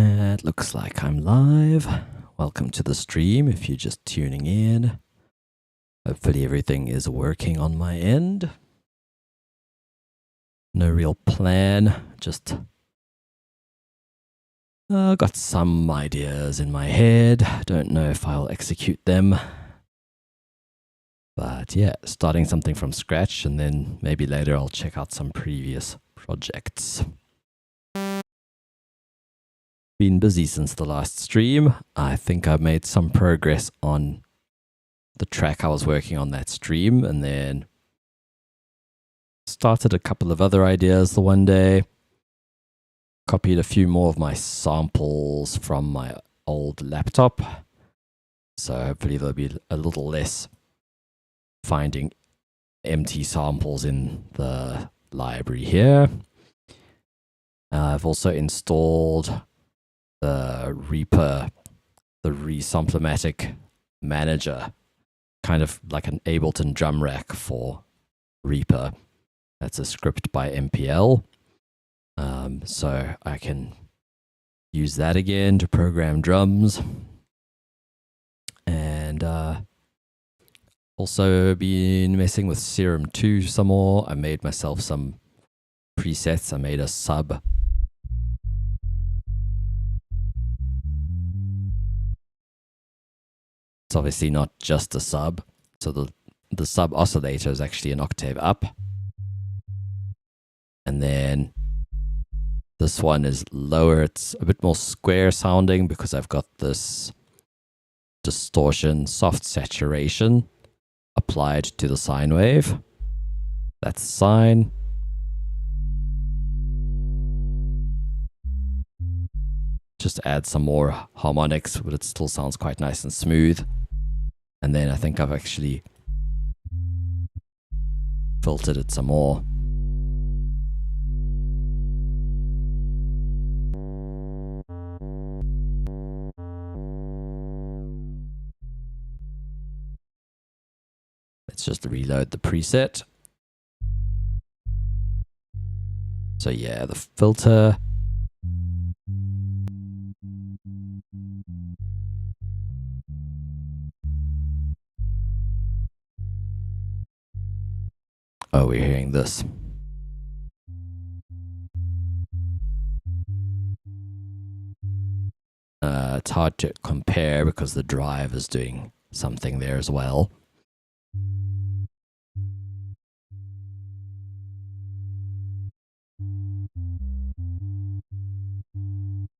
It looks like I'm live. Welcome to the stream if you're just tuning in. Hopefully everything is working on my end. No real plan, just got some ideas in my head. Don't know if I'll execute them. But yeah, starting something from scratch, and then maybe later I'll check out some previous projects. Been busy since the last stream. I think I've made some progress on the track I was working on that stream, and then started a couple of other ideas the one day. Copied a few more of my samples from my old laptop. So hopefully there'll be a little less finding empty samples in the library here. I've also installed the Reaper, the Resamplomatic Manager, kind of like an Ableton drum rack for Reaper. That's a script by MPL. So I can use that again to program drums. And also been messing with Serum 2 some more. I made myself some presets. I made a sub. It's obviously not just a sub. So the sub oscillator is actually an octave up. And then this one is lower. It's a bit more square sounding because I've got this distortion, soft saturation applied to the sine wave. That's sine. Just add some more harmonics, but it still sounds quite nice and smooth. And then I think I've actually filtered it some more. Let's just reload the preset. So yeah, the filter. Oh, we're hearing this. It's hard to compare because the drive is doing something there as well.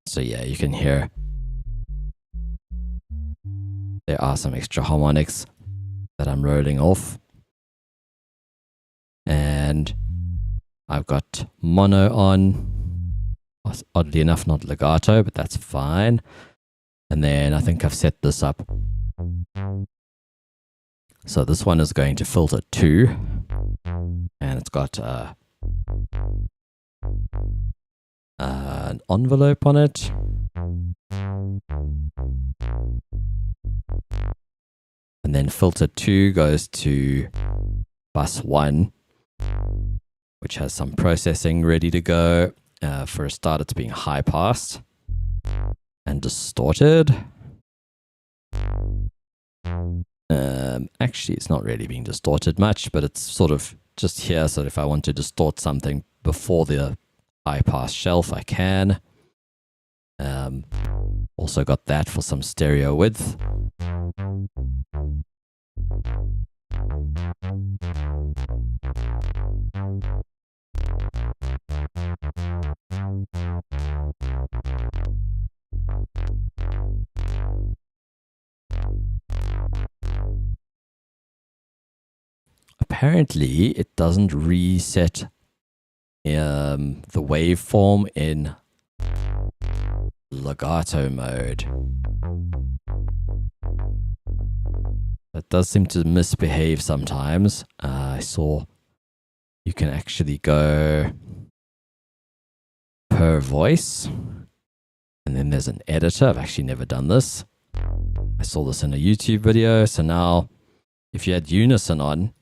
So yeah, you can hear there are some extra harmonics that I'm rolling off. And I've got mono on, oddly enough, not legato, but that's fine. And then I think I've set this up. So this one is going to filter 2, and it's got an envelope on it. And then filter 2 goes to bus 1, which has some processing ready to go. For a start, it's being high passed and distorted. Actually, it's not really being distorted much, but it's sort of just here. So if I want to distort something before the high pass shelf, I can. Also got that for some stereo width. Apparently, it doesn't reset the waveform in legato mode. That does seem to misbehave sometimes. I saw you can actually go per voice, and then there's an editor. I've actually never done this. I saw this in a YouTube video. So now if you had unison on,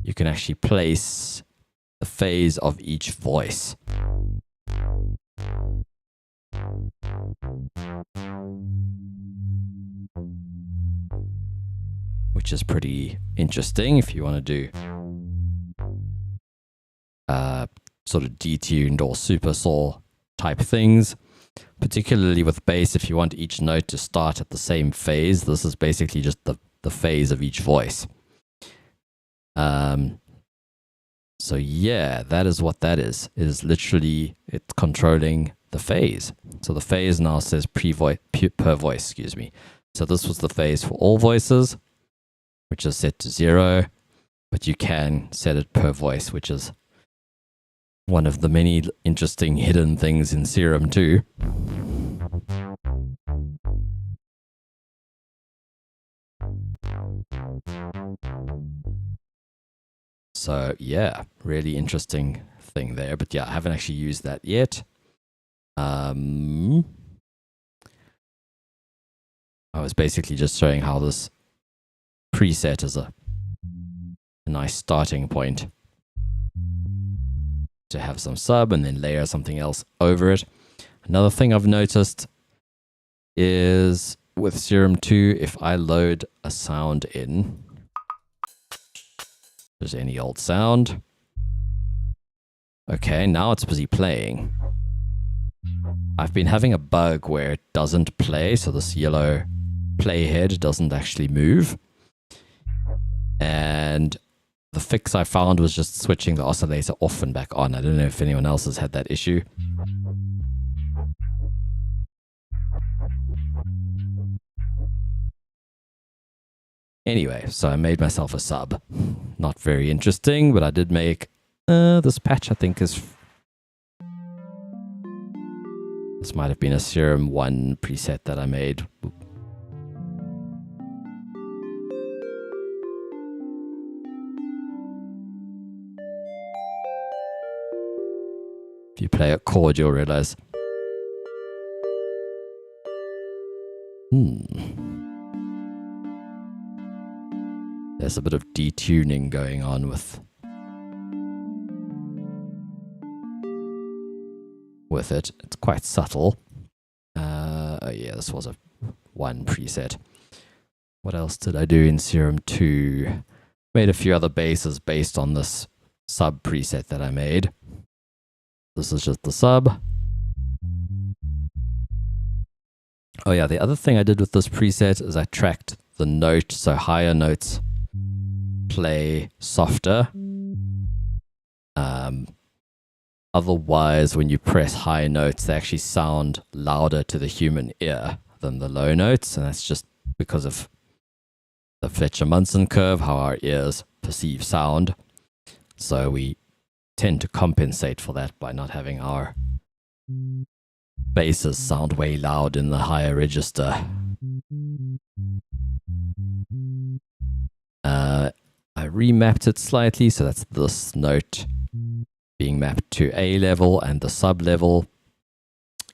you can actually place the phase of each voice. which is pretty interesting if you want to do sort of detuned or super saw type things. Particularly with bass, if you want each note to start at the same phase, this is basically just the phase of each voice. So yeah, that is what that is. It is literally, it's controlling the phase. So the phase now says per voice, excuse me. So this was the phase for all voices, which is set to 0, but you can set it per voice, which is one of the many interesting hidden things in Serum too. So yeah, really interesting thing there. But yeah, I haven't actually used that yet. I was basically just showing how this preset is a nice starting point to have some sub and then layer something else over it. Another thing I've noticed is with Serum 2, if I load a sound in, just any old sound. Okay, now it's busy playing. I've been having a bug where it doesn't play, so this yellow playhead doesn't actually move. And the fix I found was just switching the oscillator off and back on. I don't know if anyone else has had that issue. Anyway, so I made myself a sub. Not very interesting, but I did make this patch. I think is this might have been a Serum 1 preset that I made. If you play a chord, you'll realize. There's a bit of detuning going on with it. It's quite subtle. Oh yeah, this was a 1 preset. What else did I do in Serum 2? Made a few other basses based on this sub preset that I made. This is just the sub. Oh yeah, the other thing I did with this preset is I tracked the note, so higher notes play softer. Otherwise, when you press high notes, they actually sound louder to the human ear than the low notes, and that's just because of the Fletcher-Munson curve, how our ears perceive sound. So we tend to compensate for that by not having our basses sound way loud in the higher register. I remapped it slightly, so that's this note being mapped to A level and the sub level.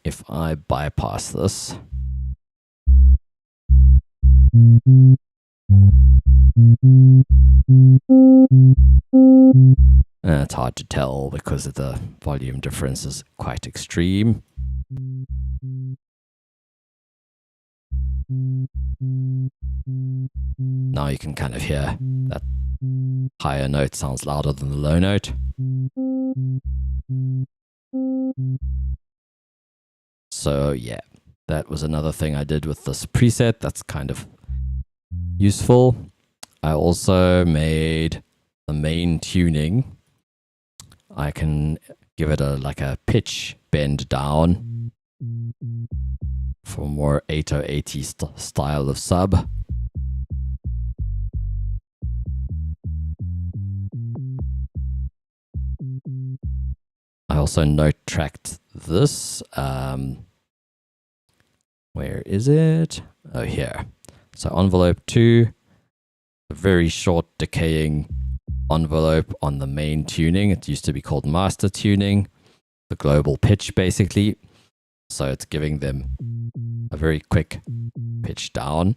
If I bypass this, it's hard to tell because the volume difference is quite extreme. Now you can kind of hear that higher note sounds louder than the low note. So yeah, that was another thing I did with this preset that's kind of useful. I also made the main tuning. I can give it like a pitch bend down for more 8080 style of sub. I also note tracked this. Where is it? Oh, here. So envelope 2, a very short decaying envelope on the main tuning. It used to be called master tuning, the global pitch basically. So it's giving them a very quick pitch down.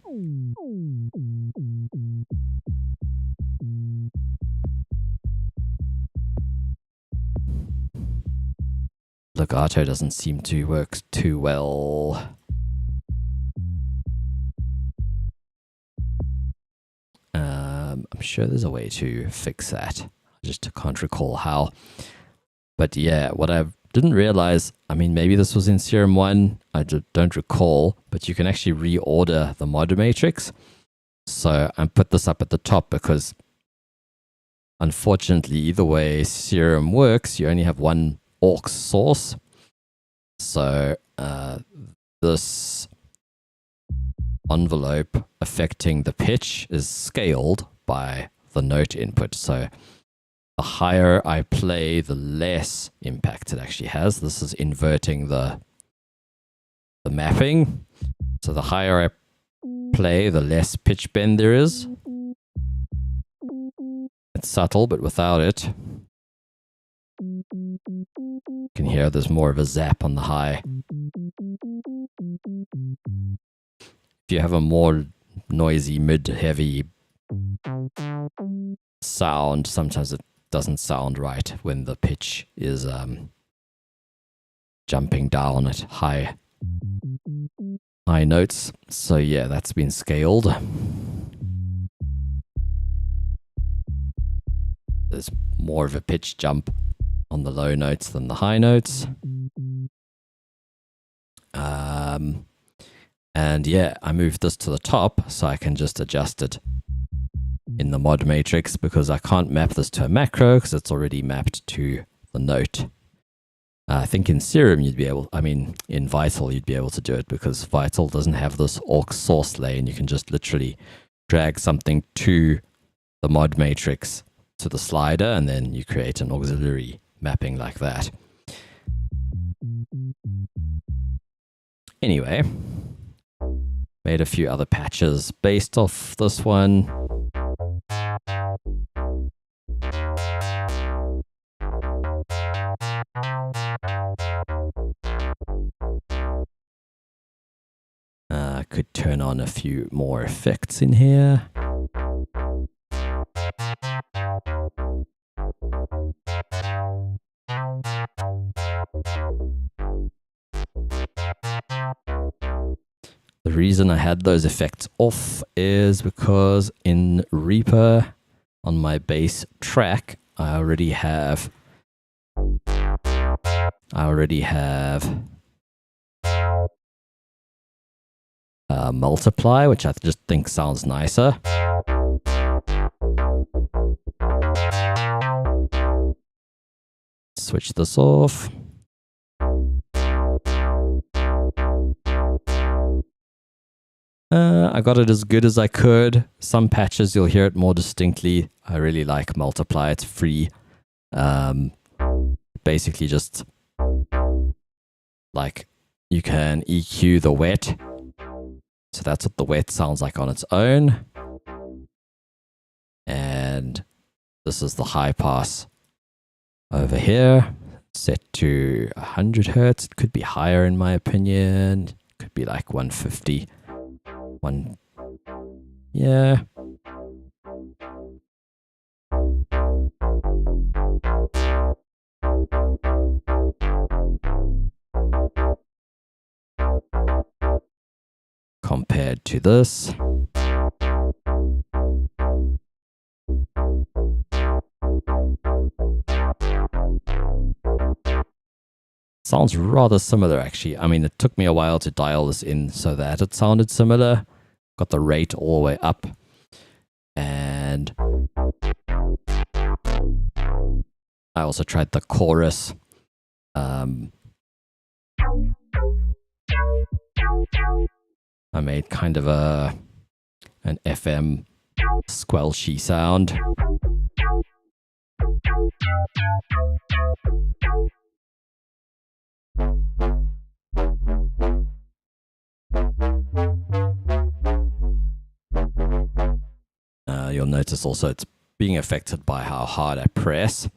legato doesn't seem to work too well. I'm sure there's a way to fix that. I just can't recall how. But yeah, what I didn't realize, I mean, maybe this was in Serum 1, I don't recall, but you can actually reorder the mod matrix. So I put this up at the top because unfortunately, the way Serum works, you only have one aux source. So this envelope affecting the pitch is scaled by the note input. So the higher I play, the less impact it actually has. This is inverting the mapping. So the higher I play, the less pitch bend there is. It's subtle, but without it, you can hear there's more of a zap on the high. If you have a more noisy, mid-heavy sound, sometimes it doesn't sound right when the pitch is jumping down at high notes. So yeah, that's been scaled. There's more of a pitch jump on the low notes than the high notes. And yeah, I moved this to the top so I can just adjust it in the mod matrix because I can't map this to a macro because it's already mapped to the note. I think in Serum you'd be able, I mean in Vital you'd be able to do it because Vital doesn't have this aux source lane. You can just literally drag something to the mod matrix to the slider and then you create an auxiliary mapping like that. Anyway, made a few other patches based off this one. I could turn on a few more effects in here. The reason I had those effects off is because in Reaper on my bass track, I already have multiply, which I just think sounds nicer. Switch this off. I got it as good as I could. Some patches you'll hear it more distinctly. I really like multiply. It's free. Basically just like you can EQ the wet. So that's what the wet sounds like on its own. And this is the high pass over here, set to 100 hertz. It could be higher in my opinion. It could be like 150. Yeah. Compared to this. Sounds rather similar actually. I mean, it took me a while to dial this in so that it sounded similar. Got the rate all the way up. And I also tried the chorus. I made kind of an FM squelchy sound. You'll notice also it's being affected by how hard I press.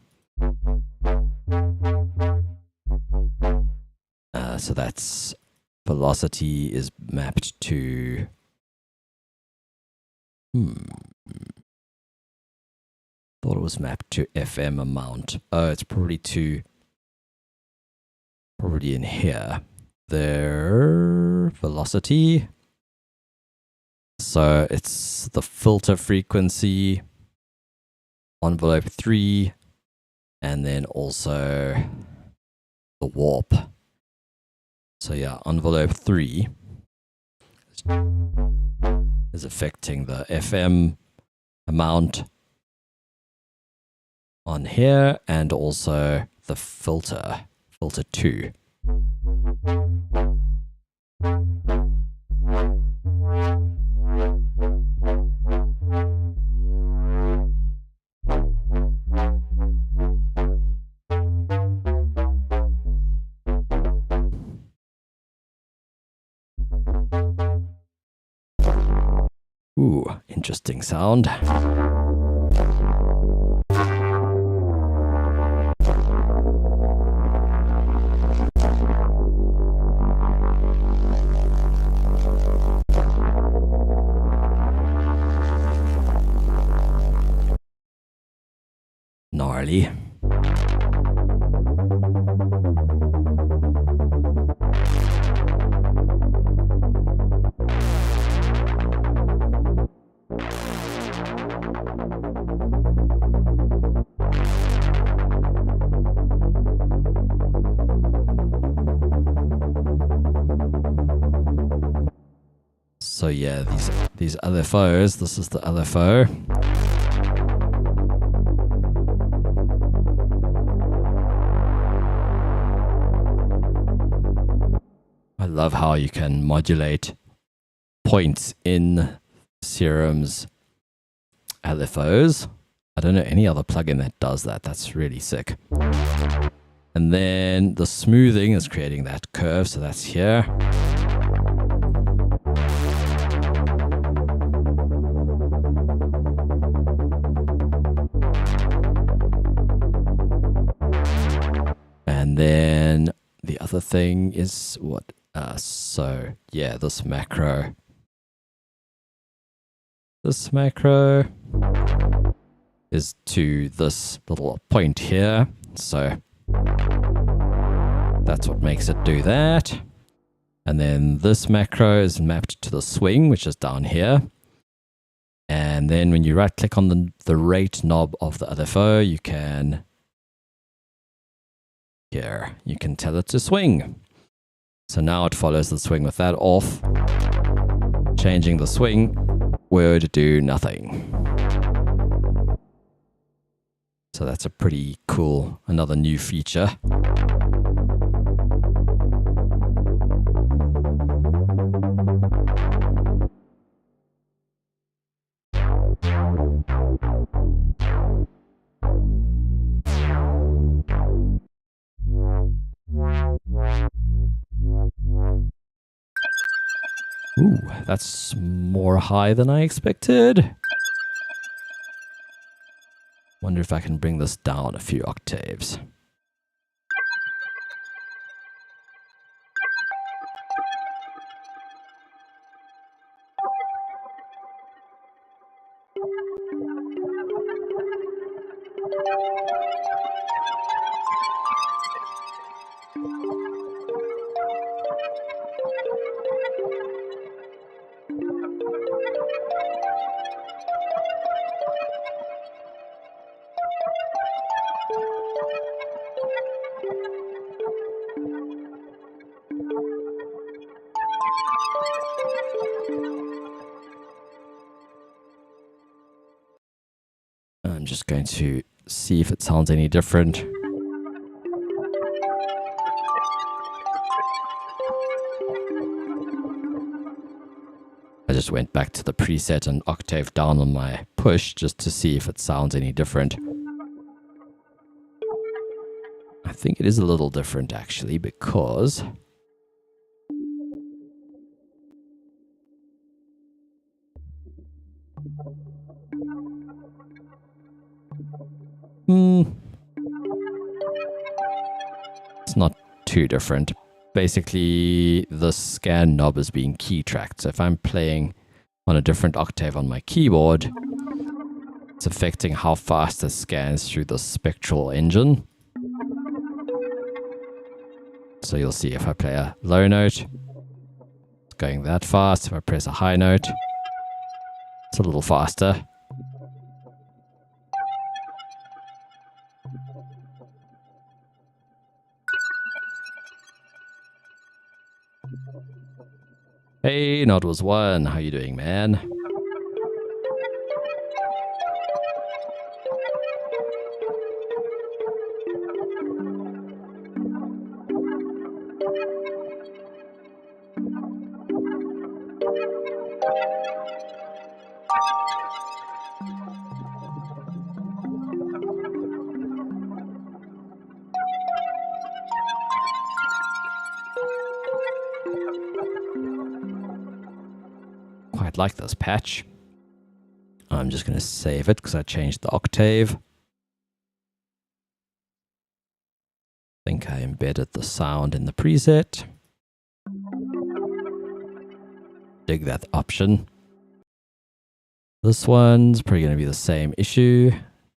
So that's velocity is mapped to thought it was mapped to FM amount. Oh, it's probably to probably in here. Their velocity. So it's the filter frequency, envelope 3, and then also the warp. So yeah, envelope 3 is affecting the FM amount on here, and also the filter 2. Ooh, interesting sound. Gnarly. So yeah, these LFOs, this is the LFO. I love how you can modulate points in Serum's LFOs. I don't know any other plugin that does that. That's really sick. And then the smoothing is creating that curve, so that's here. And then the other thing is what? So yeah, this macro. This macro is to this little point here. So that's what makes it do that. And then this macro is mapped to the swing, which is down here. And then when you right click on the rate knob of the LFO, you can tell it to swing. So now it follows the swing with that off. Changing the swing would do nothing. So that's a pretty cool, another new feature. Ooh, that's more high than I expected. Wonder if I can bring this down a few octaves. I'm just going to see if it sounds any different. I just went back to the preset and octave down on my push just to see if it sounds any different. I think it is a little different actually, because it's not too different. Basically, the scan knob is being key tracked. So if I'm playing on a different octave on my keyboard, it's affecting how fast it scans through the spectral engine. So you'll see if I play a low note, it's going that fast. If I press a high note, it's a little faster. Hey, Nod was one. How you doing, man? Quite like this patch. I'm just going to save it because I changed the octave. I think I embedded the sound in the preset. Dig that option. This one's probably going to be the same issue.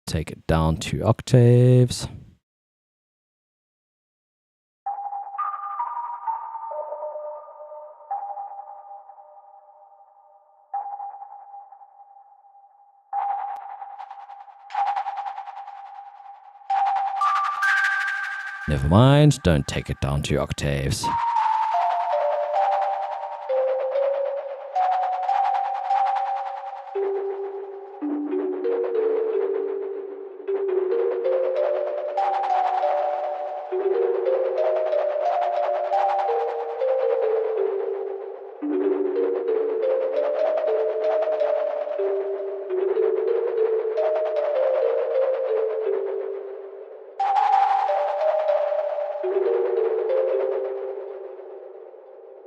Take it down 2 octaves. Never mind, don't take it down 2 octaves.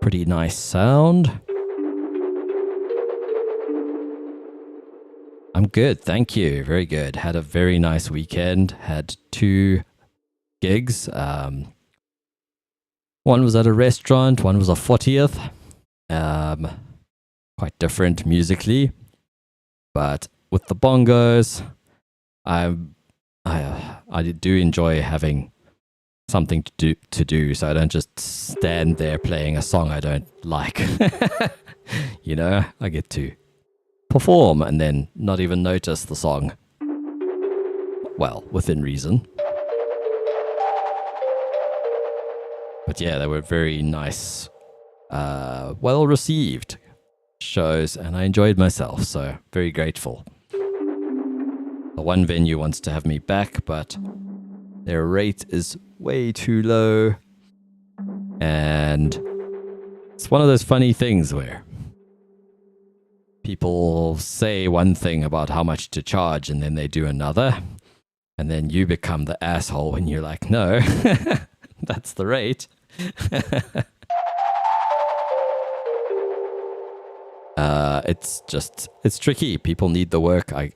Pretty nice sound. I'm good, thank you. Very good. Had a very nice weekend. Had 2 gigs. One was at a restaurant, one was a 40th. Quite different musically, but with the bongos, I do enjoy having something to do, so I don't just stand there playing a song I don't like. You know, I get to perform and then not even notice the song. Well, within reason. But yeah, they were very nice, well received shows, and I enjoyed myself, so very grateful. The one venue wants to have me back, but their rate is way too low, and it's one of those funny things where people say one thing about how much to charge and then they do another, and then you become the asshole when you're like, no, that's the rate. It's tricky. People need the work. I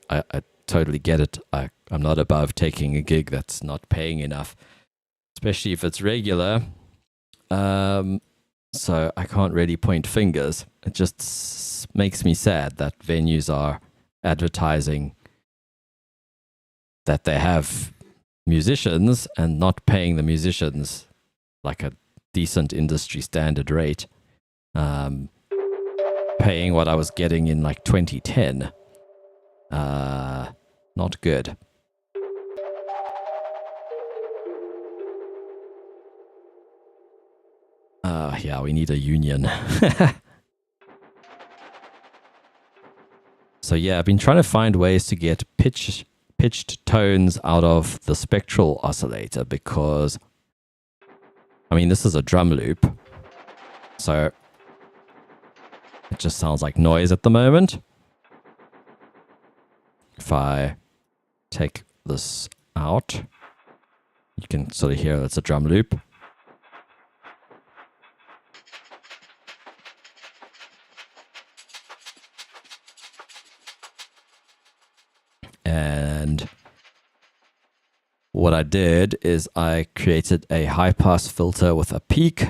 totally get it. I'm not above taking a gig that's not paying enough, especially if it's regular. So I can't really point fingers. It just makes me sad that venues are advertising that they have musicians and not paying the musicians like a decent industry standard rate. Paying what I was getting in like 2010. Not good. Yeah, we need a union. So yeah, I've been trying to find ways to get pitched tones out of the spectral oscillator, because, I mean, this is a drum loop, so it just sounds like noise at the moment. If I take this out, you can sort of hear it's a drum loop. And what I did is I created a high pass filter with a peak.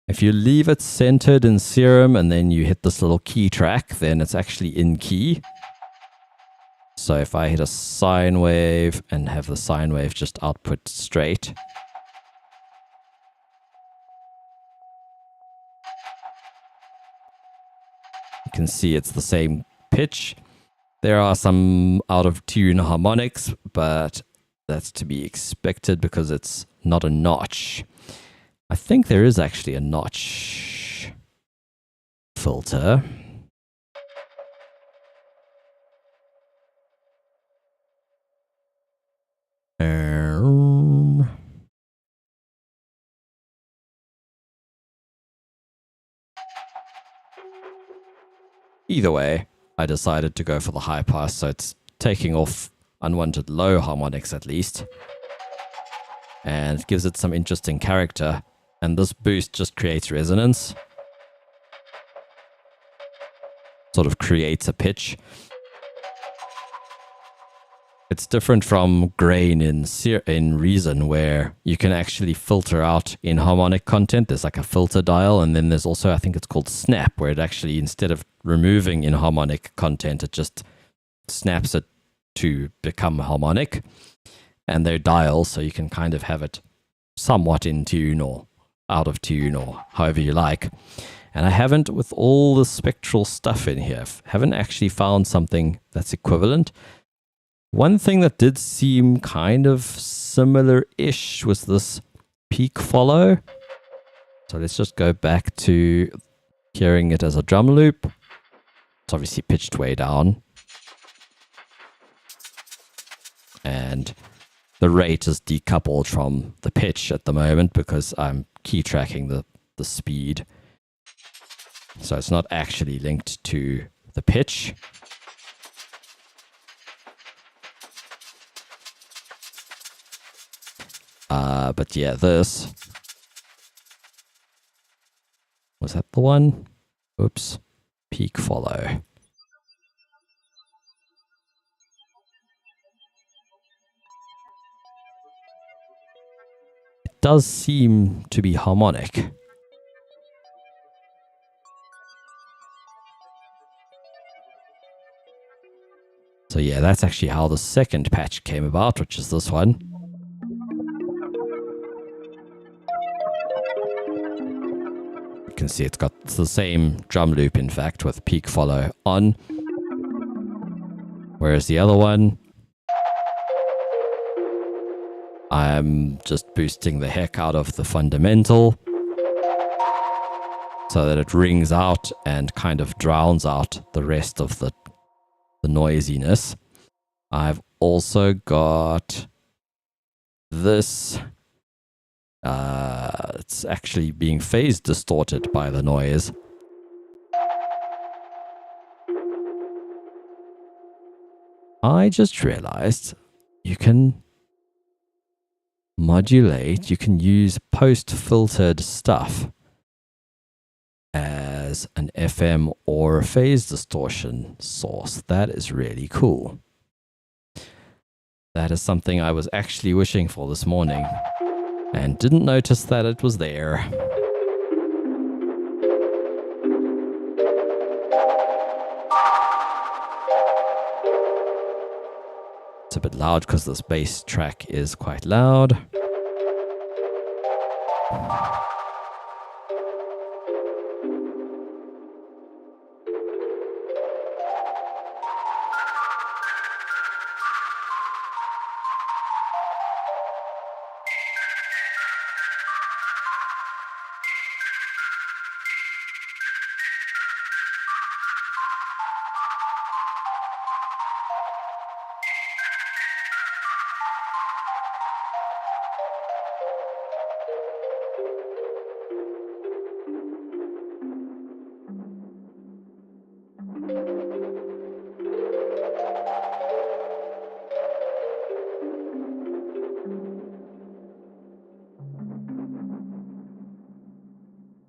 If you leave it centered in Serum and then you hit this little key track, then it's actually in key. So if I hit a sine wave and have the sine wave just output straight, can see it's the same pitch. There are some out of tune harmonics, but that's to be expected because it's not a notch. I think there is actually a notch filter. Either way, I decided to go for the high pass, so it's taking off unwanted low harmonics at least. And it gives it some interesting character. And this boost just creates resonance. Sort of creates a pitch. It's different from grain in Reason, where you can actually filter out inharmonic content. There's like a filter dial, and then there's also, I think it's called snap, where it actually, instead of removing inharmonic content, it just snaps it to become harmonic. And they're dials, so you can kind of have it somewhat in tune or out of tune or however you like. And I haven't, with all the spectral stuff in here, haven't actually found something that's equivalent. One thing that did seem kind of similar-ish was this peak follow. So let's just go back to hearing it as a drum loop. It's obviously pitched way down. And the rate is decoupled from the pitch at the moment because I'm key tracking the speed. So it's not actually linked to the pitch. But yeah, this. Was that the one? Oops. Peak follow. It does seem to be harmonic. So yeah, that's actually how the second patch came about, which is this one. You can see it's got the same drum loop, in fact, with peak follow on. Whereas the other one, I'm just boosting the heck out of the fundamental so that it rings out and kind of drowns out the rest of the noisiness. I've also got this. It's actually being phase distorted by the noise. I just realized you can modulate, you can use post-filtered stuff as an FM or a phase distortion source. That is really cool. That is something I was actually wishing for this morning and didn't notice that it was there. It's a bit loud because this bass track is quite loud.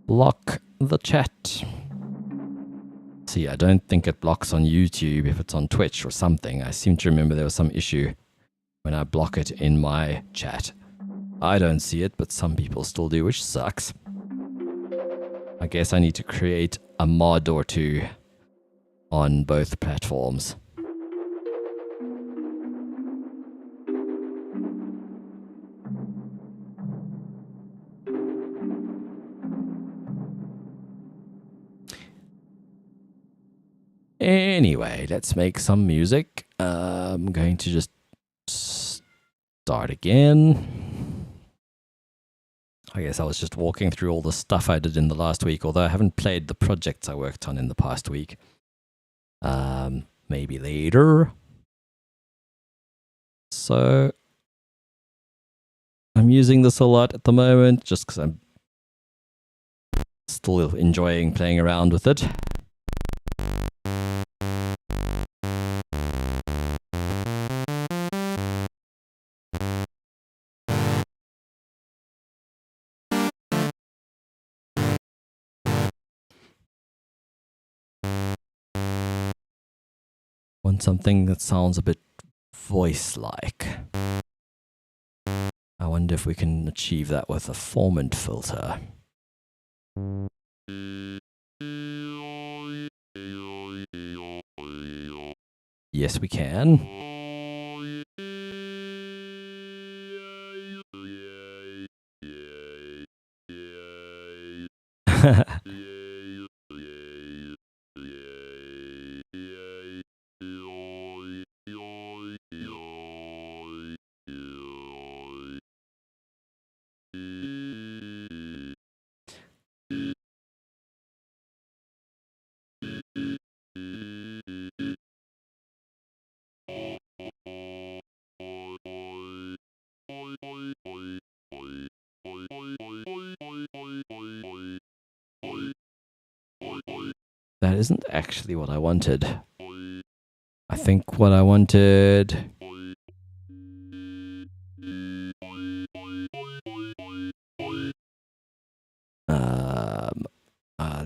Block the chat. See, I don't think it blocks on YouTube if it's on Twitch or something. I seem to remember there was some issue when I block it in my chat. I don't see it, but some people still do, which sucks. I guess I need to create a mod or two on both platforms. Anyway, let's make some music. I'm going to just start again. I guess I was just walking through all the stuff I did in the last week, although I haven't played the projects I worked on in the past week. Maybe later. So I'm using this a lot at the moment just because I'm still enjoying playing around with it. Want something that sounds a bit voice-like. I wonder if we can achieve that with a formant filter. Yes, we can. That isn't actually what I wanted. I think what I wanted...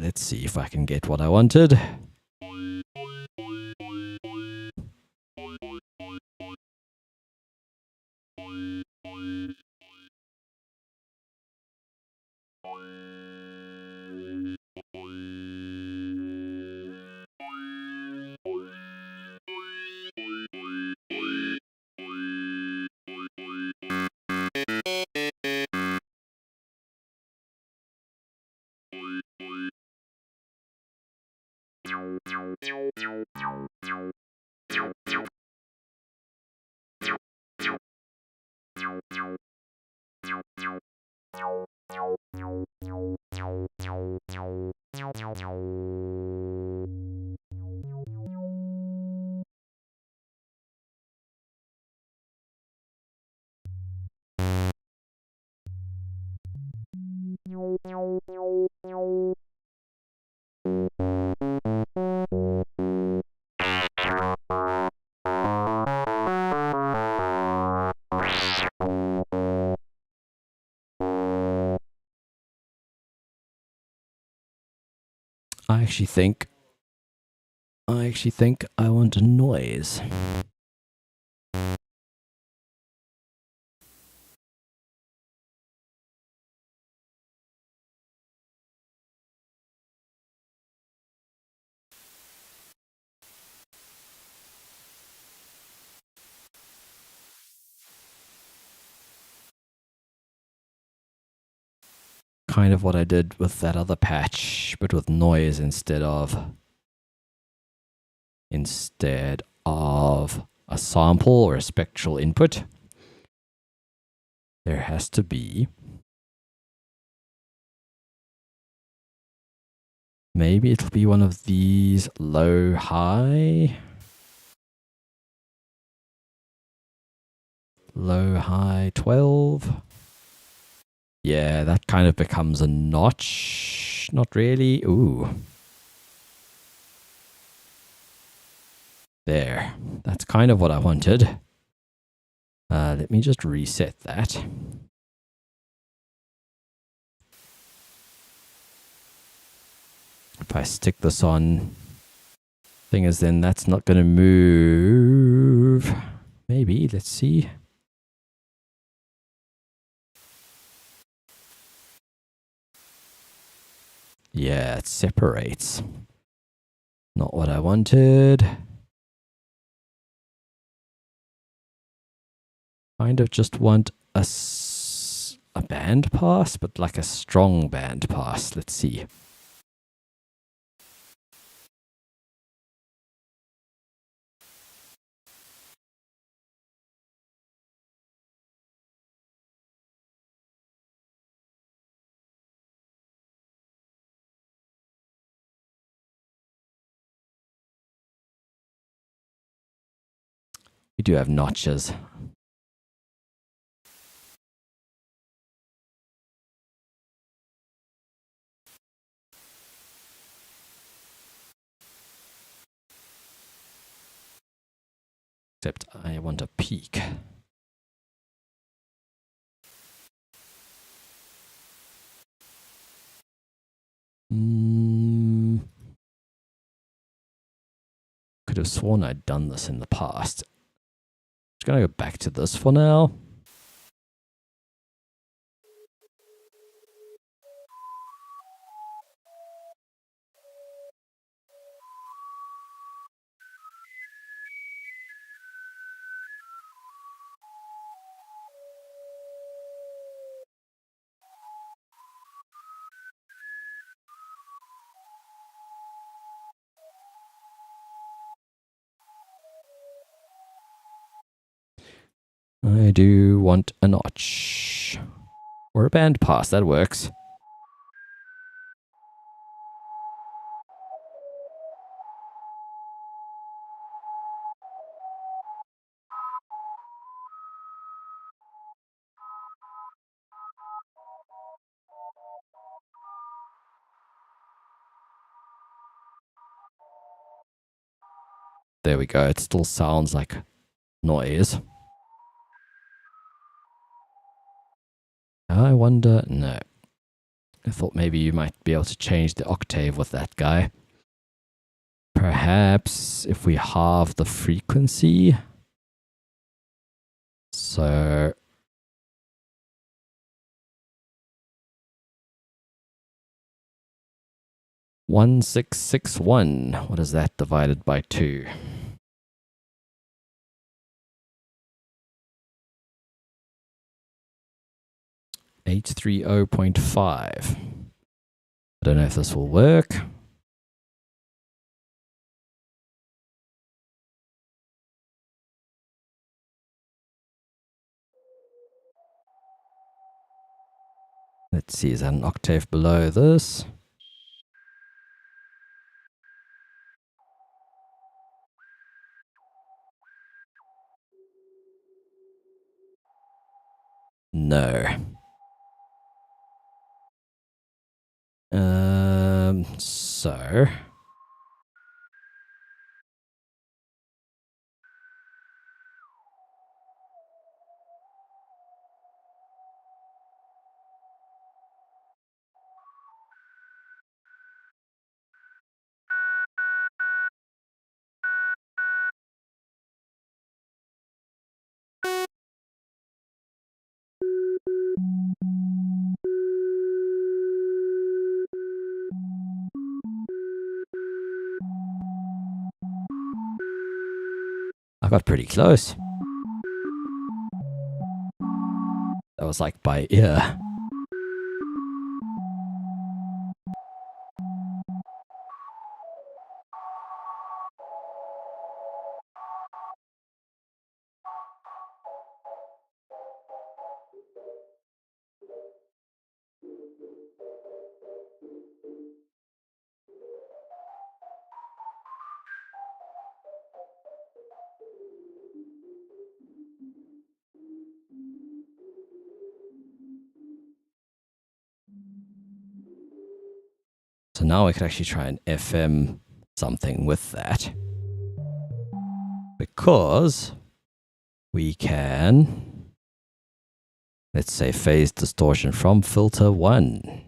let's see if I can get what I wanted. I actually think I want a noise. Kind of what I did with that other patch, but with noise instead of a sample or a spectral input. There has to be, maybe it'll be one of these low high 12. Yeah, that kind of becomes a notch. Not really. Ooh. There. That's kind of what I wanted. Let me just reset that. If I stick this on, thing is then that's not going to move. Maybe, let's see. Yeah, it separates. Not what I wanted. Kind of just want a band pass, but like a strong band pass. Let's see. We do have notches. Except I want a peak. Could have sworn I'd done this in the past. Just gonna go back to this for now. I do want a notch. Or a band pass, that works. There we go. It still sounds like noise. I wonder... No. I thought maybe you might be able to change the octave with that guy. Perhaps if we halve the frequency. So... 1661. What is that divided by 2? H30.5. I don't know if this will work. Let's see, is that an octave below this? No. So... I got pretty close. That was like by ear. So now we could actually try and FM something with that. Because we can, let's say, phase distortion from filter 1.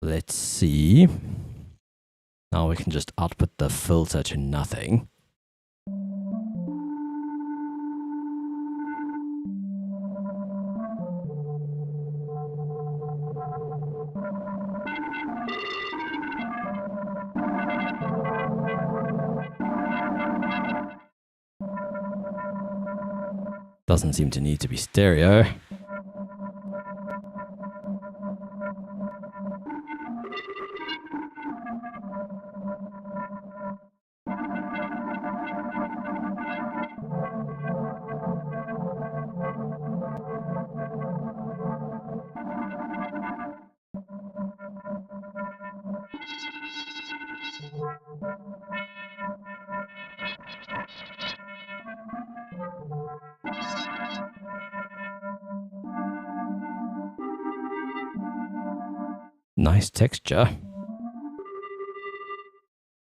Let's see. Now we can just output the filter to nothing. Doesn't seem to need to be stereo. Nice texture.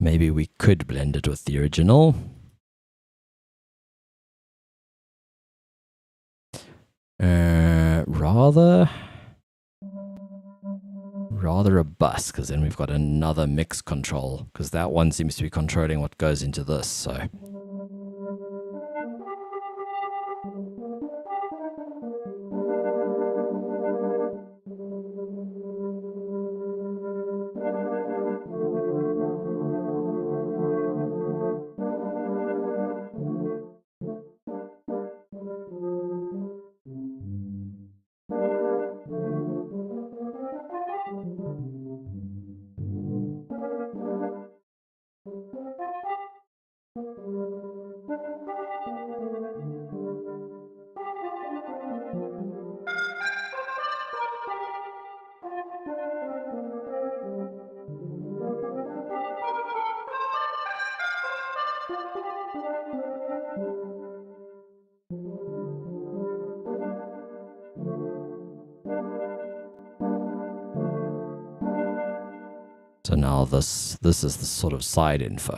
Maybe we could blend it with the original. Rather a bus, because then we've got another mix control, because that one seems to be controlling what goes into this. So now this is the sort of side info.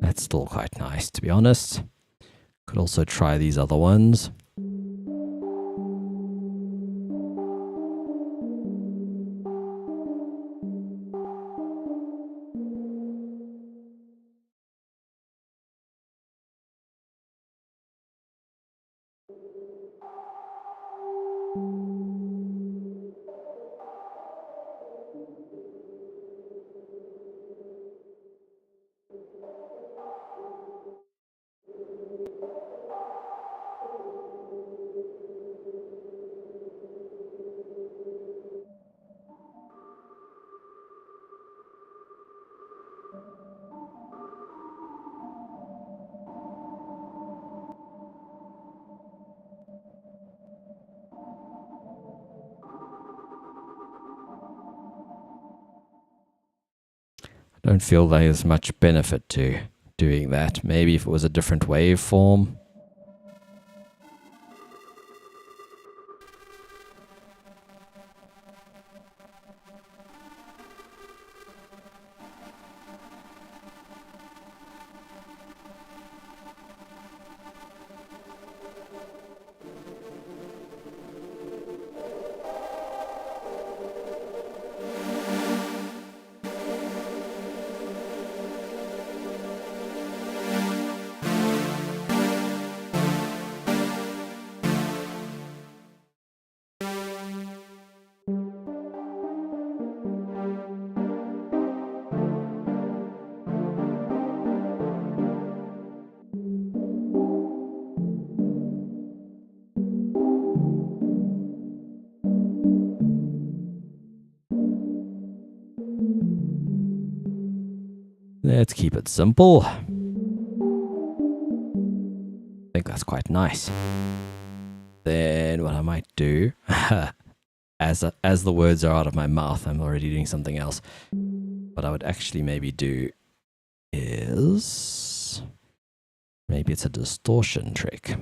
That's still quite nice, to be honest. Could also try these other ones. I don't feel there's much benefit to doing that. Maybe if it was a different waveform. Let's keep it simple. I think that's quite nice. Then what I might do, as the words are out of my mouth, I'm already doing something else. What I would actually maybe do is, maybe it's a distortion trick.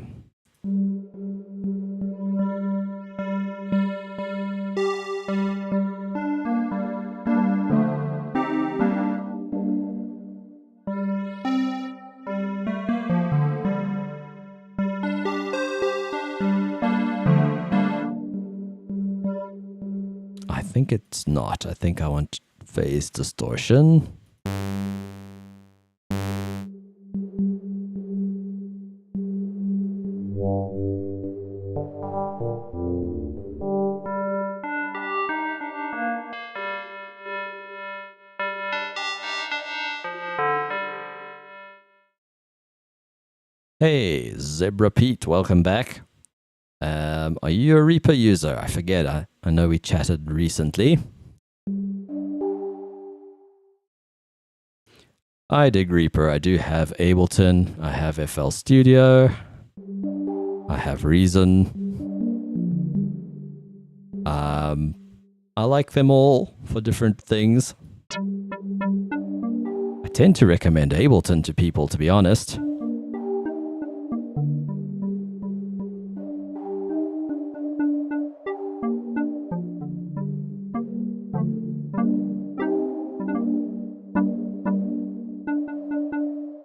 I think it's not. I think I want phase distortion. Hey, Zebra Pete, welcome back. Are you a Reaper user? I forget. I know we chatted recently. I dig Reaper. I do have Ableton. I have FL Studio. I have Reason. I like them all for different things. I tend to recommend Ableton to people, to be honest.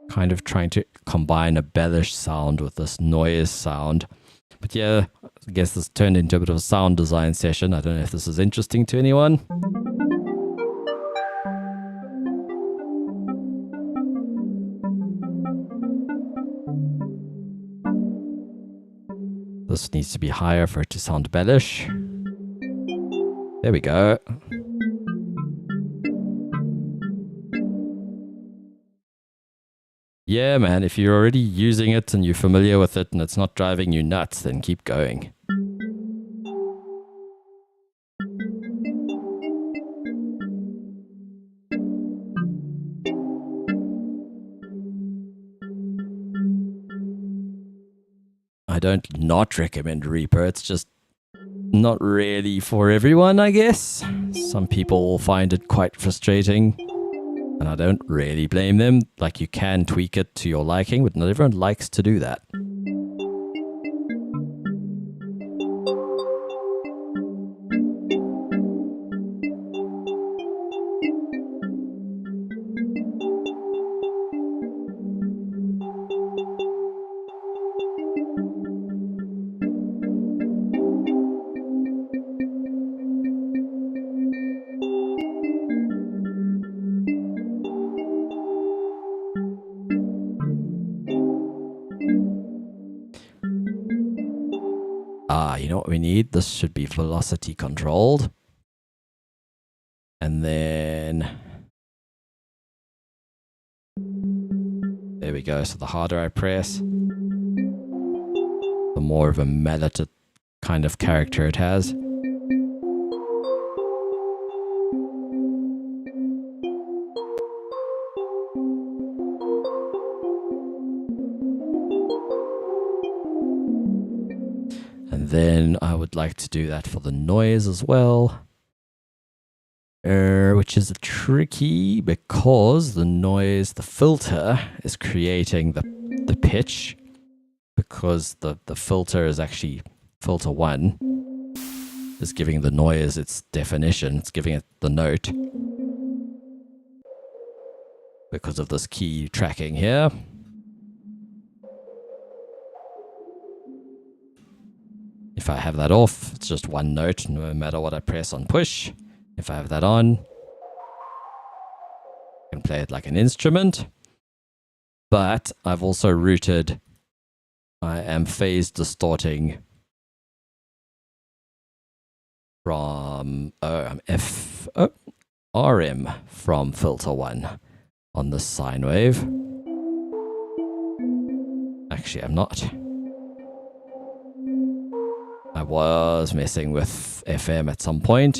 Kind of trying to combine a bellish sound with this noise sound. But yeah, I guess this turned into a bit of a sound design session. I don't know if this is interesting to anyone. This needs to be higher for it to sound bellish. There we go. Yeah, man, if you're already using it and you're familiar with it and it's not driving you nuts, then keep going. I don't not recommend Reaper. It's just not really for everyone, I guess. Some people will find it quite frustrating, and I don't really blame them. Like, you can tweak it to your liking, but not everyone likes to do that. You know what we need? This should be velocity controlled. And then there we go. So the harder I press, the more of a melodic kind of character it has. And then I would like to do that for the noise as well. Which is tricky because the noise, the filter is creating the pitch, because the filter is actually, filter 1 is giving the noise its definition. It's giving it the note because of this key tracking here. If I have that off, it's just one note no matter what I press on push. If I have that on, I can play it like an instrument. But I've also routed, I am phase distorting from RM from filter 1 on this sine wave. Actually, I'm not. I was messing with FM at some point.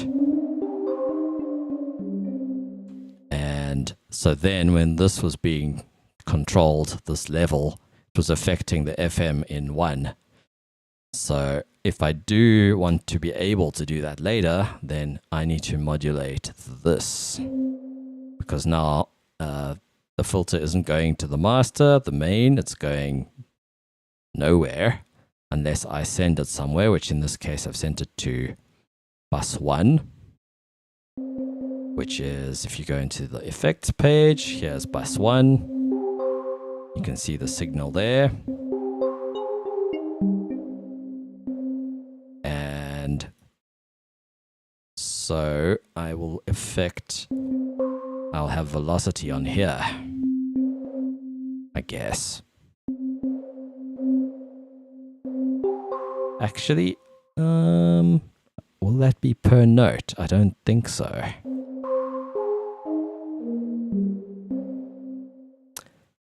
And so then when this was being controlled, this level, it was affecting the FM in 1. So if I do want to be able to do that later, then I need to modulate this. Because now the filter isn't going to the master, the main, it's going nowhere unless I send it somewhere, which in this case I've sent it to bus 1, which is, if you go into the effects page, here's bus 1. You can see the signal there. And so I will I'll have velocity on here, I guess. Actually, will that be per note? I don't think so.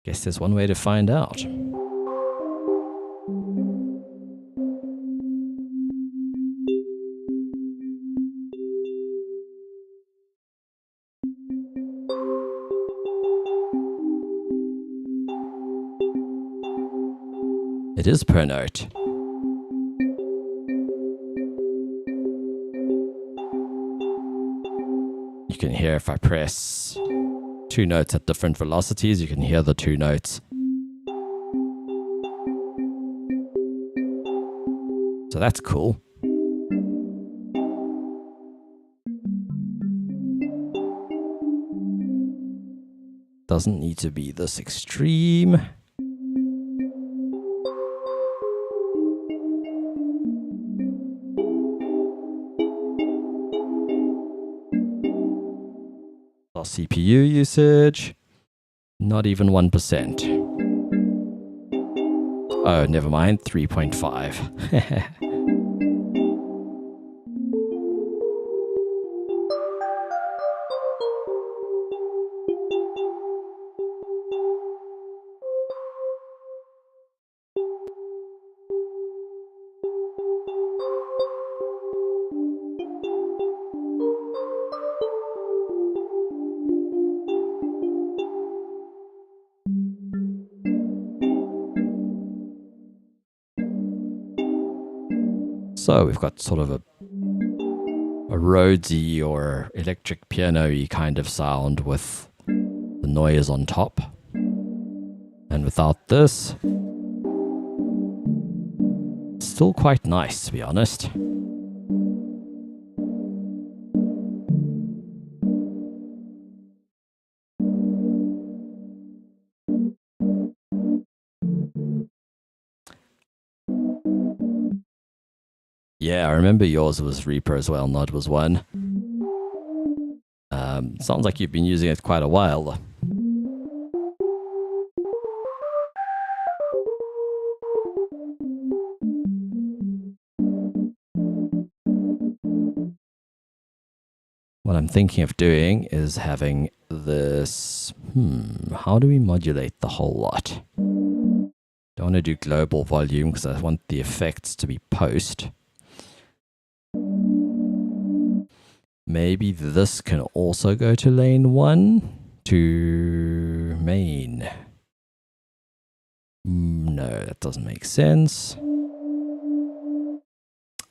Guess there's one way to find out. It is per note. You can hear if I press two notes at different velocities, you can hear the two notes. So that's cool. Doesn't need to be this extreme. Our CPU usage, not even 1%. Oh, never mind, 3.5. So we've got sort of a Rhodesy or electric piano-y kind of sound with the noise on top. And without this, still quite nice, to be honest. Yeah, I remember yours was Reaper as well, Nod was one. Sounds like you've been using it quite a while. What I'm thinking of doing is having this... how do we modulate the whole lot? Don't want to do global volume because I want the effects to be post. Maybe this can also go to lane 1 to main. No, that doesn't make sense.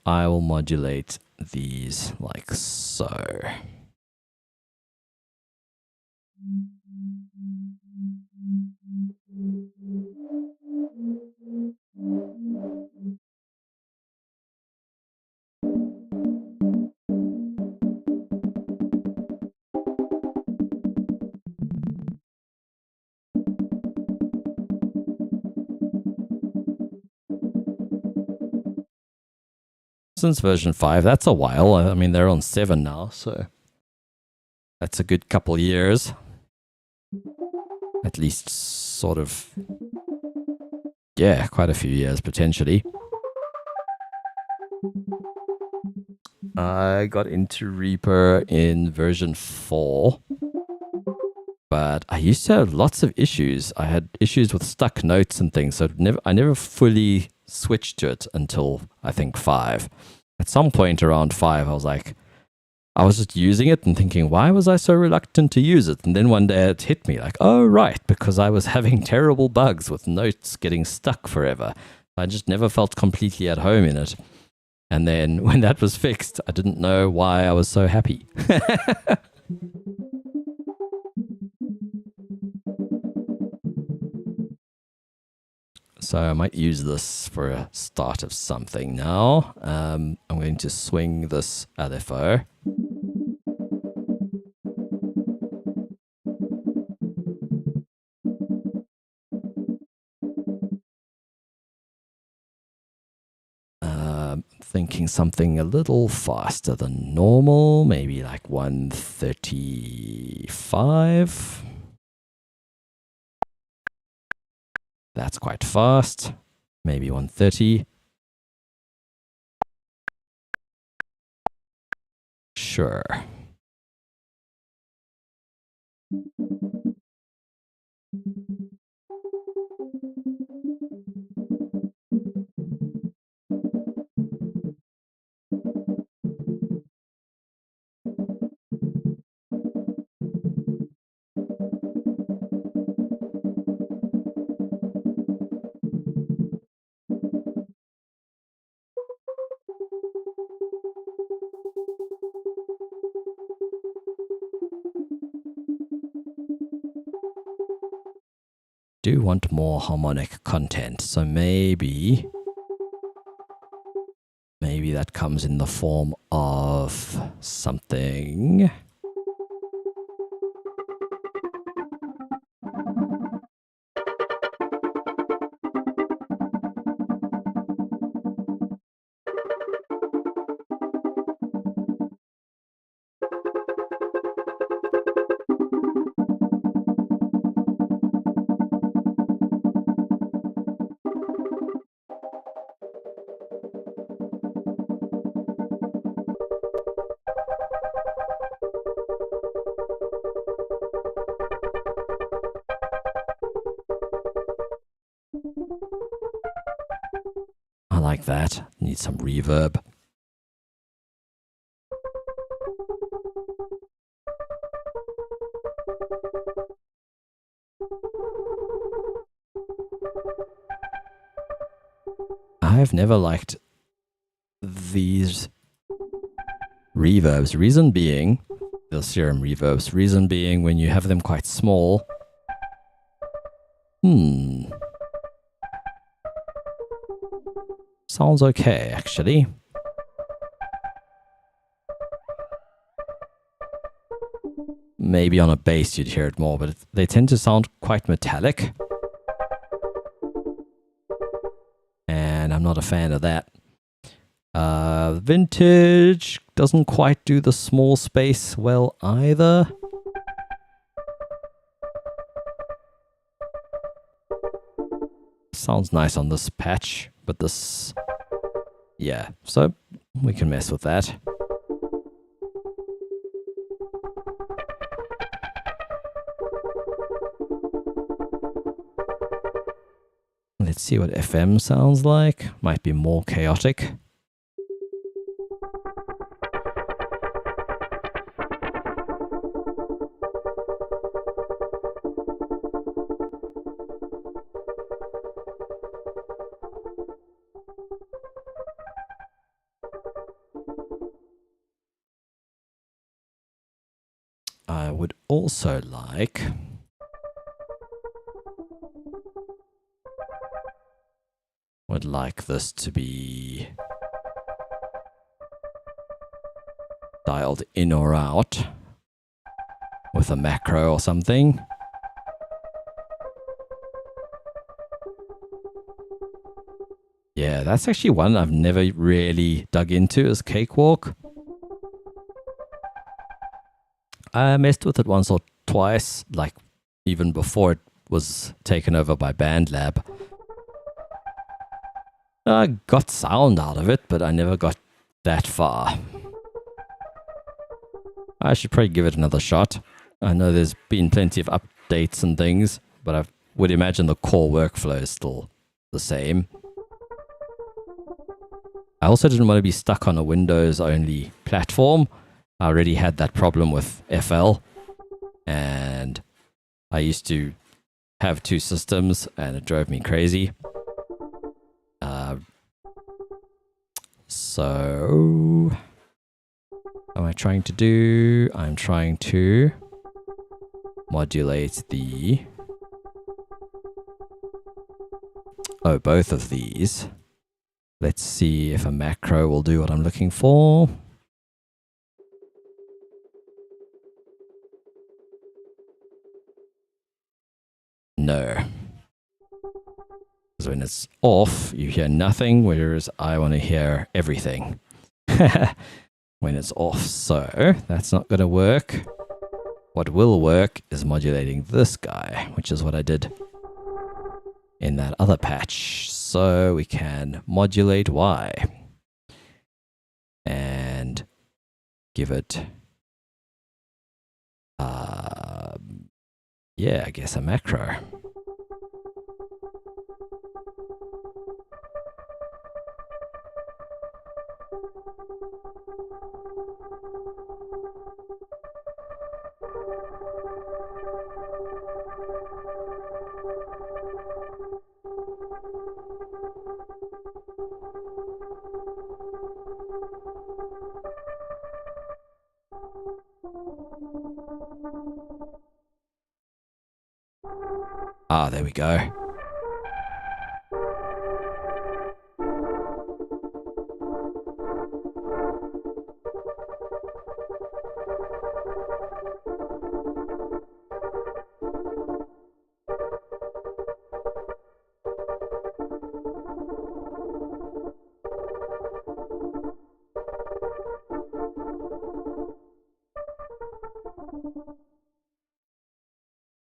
I will modulate these like so. Since version 5, that's a while. I mean, they're on 7 now, so that's a good couple years. At least sort of, yeah, quite a few years potentially. I got into Reaper in version 4, but I used to have lots of issues. I had issues with stuck notes and things, so I never fully switched to it until I think 5. At some point around 5, I was just using it and thinking, why was I so reluctant to use it? And then one day it hit me like, oh, right, because I was having terrible bugs with notes getting stuck forever. I just never felt completely at home in it. And then when that was fixed, I didn't know why I was so happy. So I might use this for a start of something now. I'm going to swing this LFO. Thinking something a little faster than normal, maybe like 135. That's quite fast. Maybe 130. Sure. do want more harmonic content, so maybe that comes in the form of something. I like that. Need some reverb. I've never liked these reverbs. Reason being, the Serum reverbs, reason being when you have them quite small. Sounds okay, actually. Maybe on a bass you'd hear it more, but they tend to sound quite metallic. And I'm not a fan of that. Vintage doesn't quite do the small space well either. Sounds nice on this patch, but this... yeah, so we can mess with that. Let's see what FM sounds like. Might be more chaotic. I would also like... would like this to be dialed in or out with a macro or something. Yeah, that's actually one I've never really dug into, is Cakewalk. I messed with it once or twice, like even before it was taken over by BandLab. I got sound out of it, but I never got that far. I should probably give it another shot. I know there's been plenty of updates and things, but I would imagine the core workflow is still the same. I also didn't want to be stuck on a Windows-only platform. I already had that problem with FL, and I used to have two systems, and it drove me crazy. So, what am I trying to do? I'm trying to modulate the... oh, both of these. Let's see if a macro will do what I'm looking for. No. Because when it's off, you hear nothing, whereas I want to hear everything when it's off. So that's not going to work. What will work is modulating this guy, which is what I did in that other patch. So we can modulate Y and give it, yeah, I guess a macro. Ah, there we go.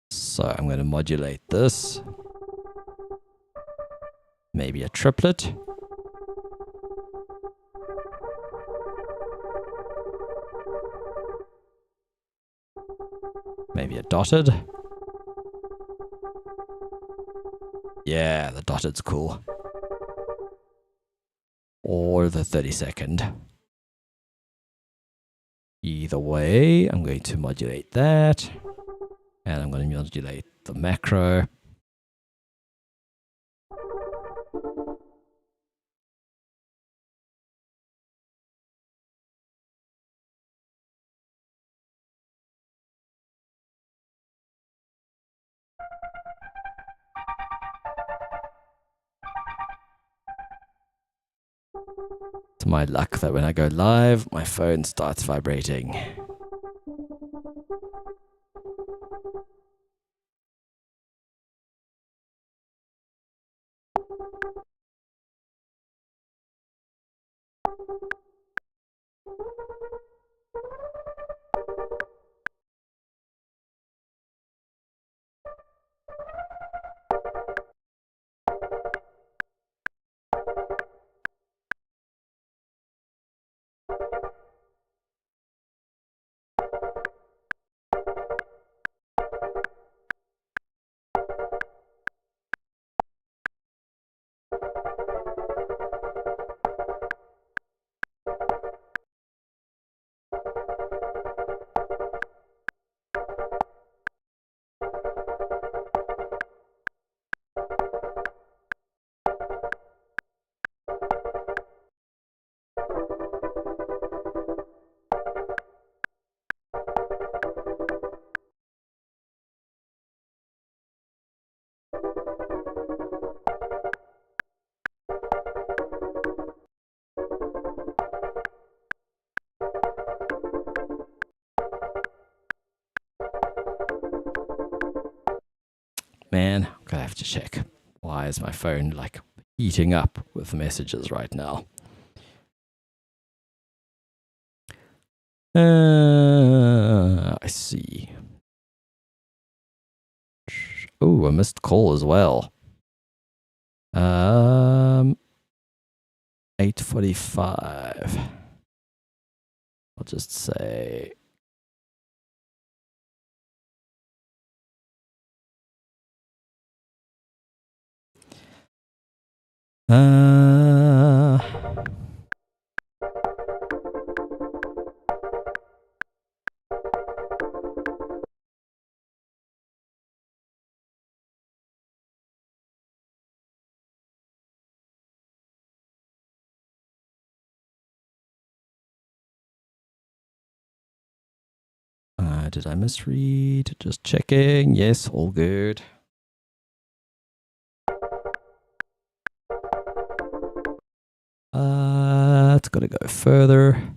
So I'm going to modulate this. Maybe a triplet. Maybe a dotted. Yeah, the dotted's cool. Or the 30-second. Either way, I'm going to modulate that. And I'm going to modulate the macro. It's my luck that when I go live, my phone starts vibrating. Man, I'm gonna have to check. Why is my phone like heating up with messages right now? I see. Oh, a missed call as well. 8:45. I'll just say. Did I misread? Just checking. Yes, all good. It's got to go further.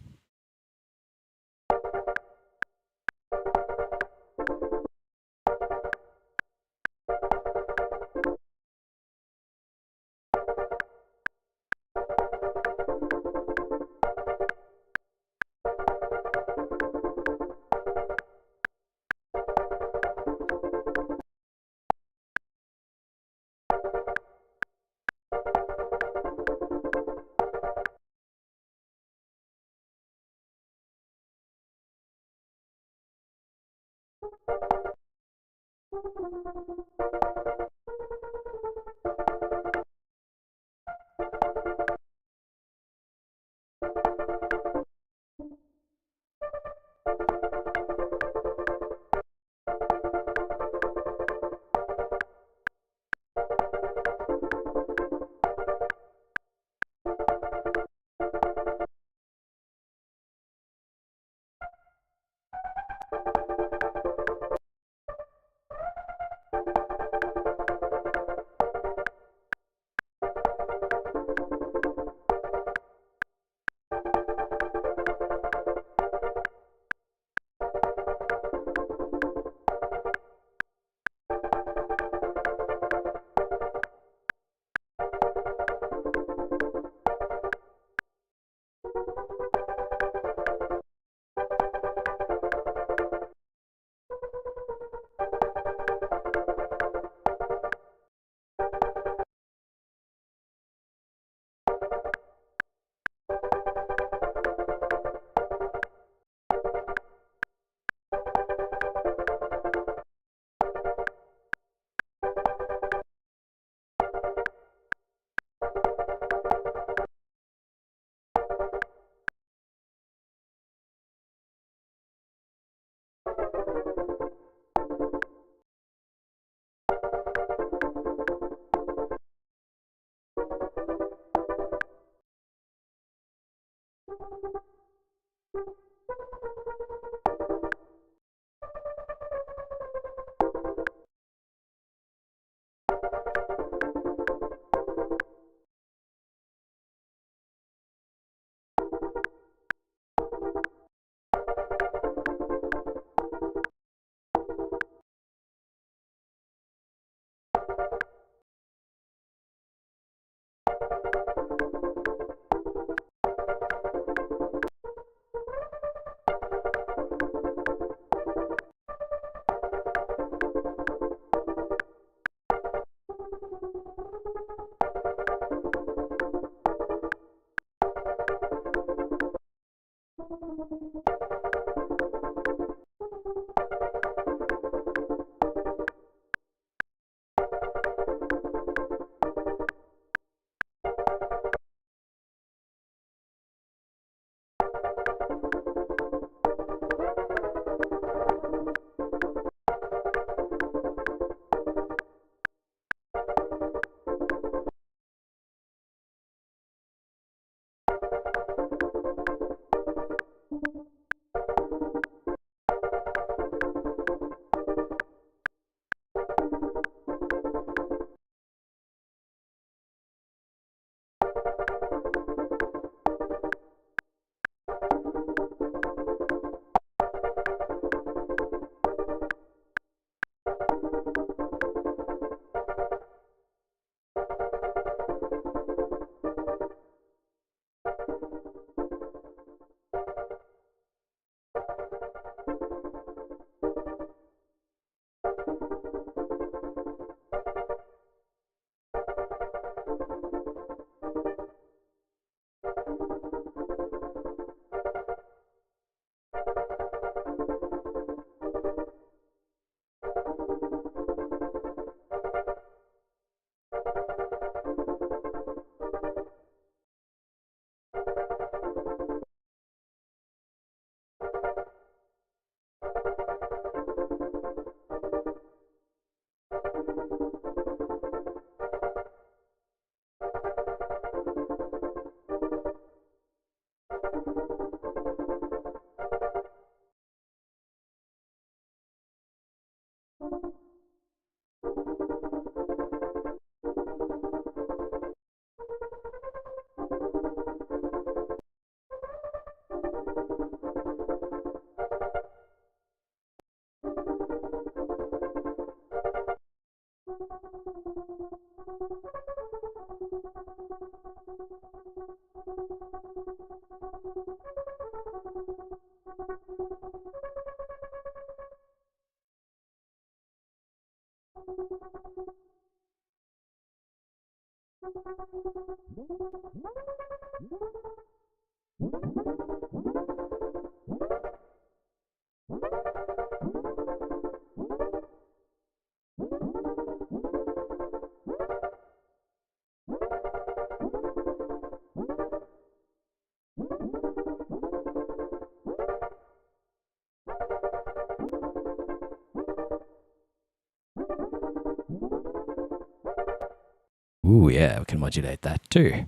Ooh, yeah, we can modulate that too.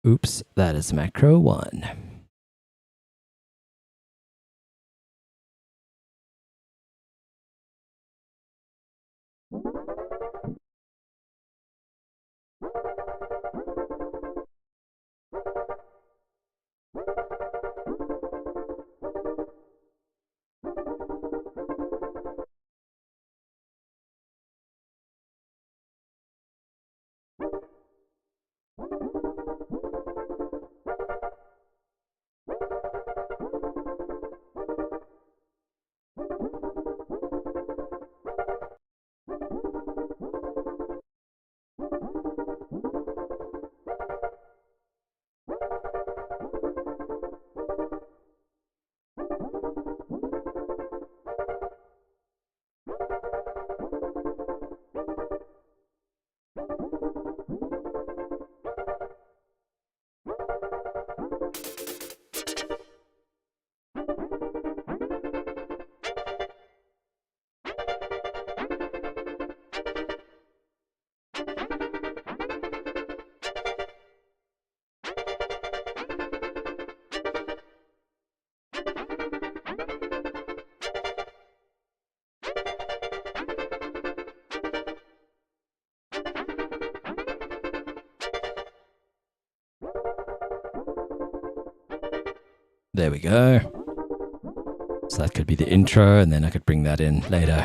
Oops, that is macro 1. There we go. So that could be the intro, and then I could bring that in later.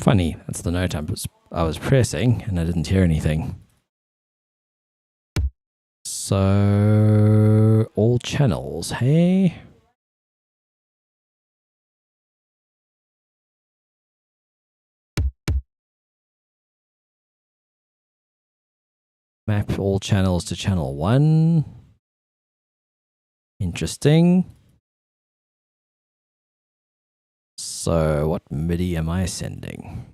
Funny, that's the note I was pressing and I didn't hear anything. So, all channels, hey? Map all channels to channel 1. Interesting. So, what MIDI am I sending?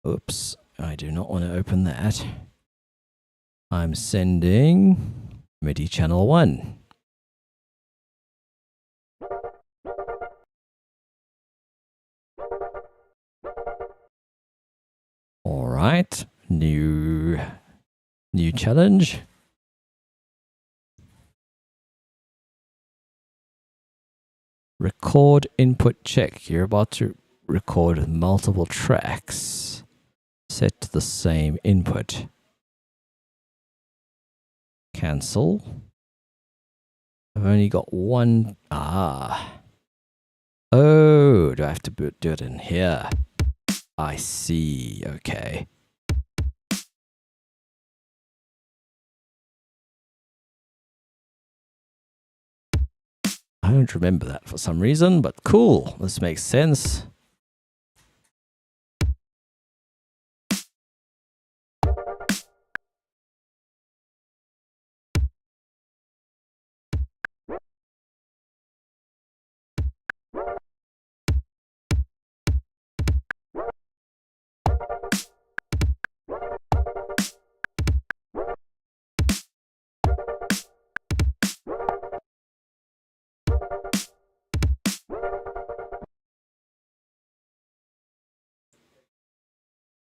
Oops, I do not want to open that. I'm sending MIDI channel 1. All right, new challenge. Record input check. You're about to record multiple tracks set to the same input. Cancel. I've only got one. Oh, do I have to do it in here? I see. Okay. I don't remember that for some reason, but cool. This makes sense.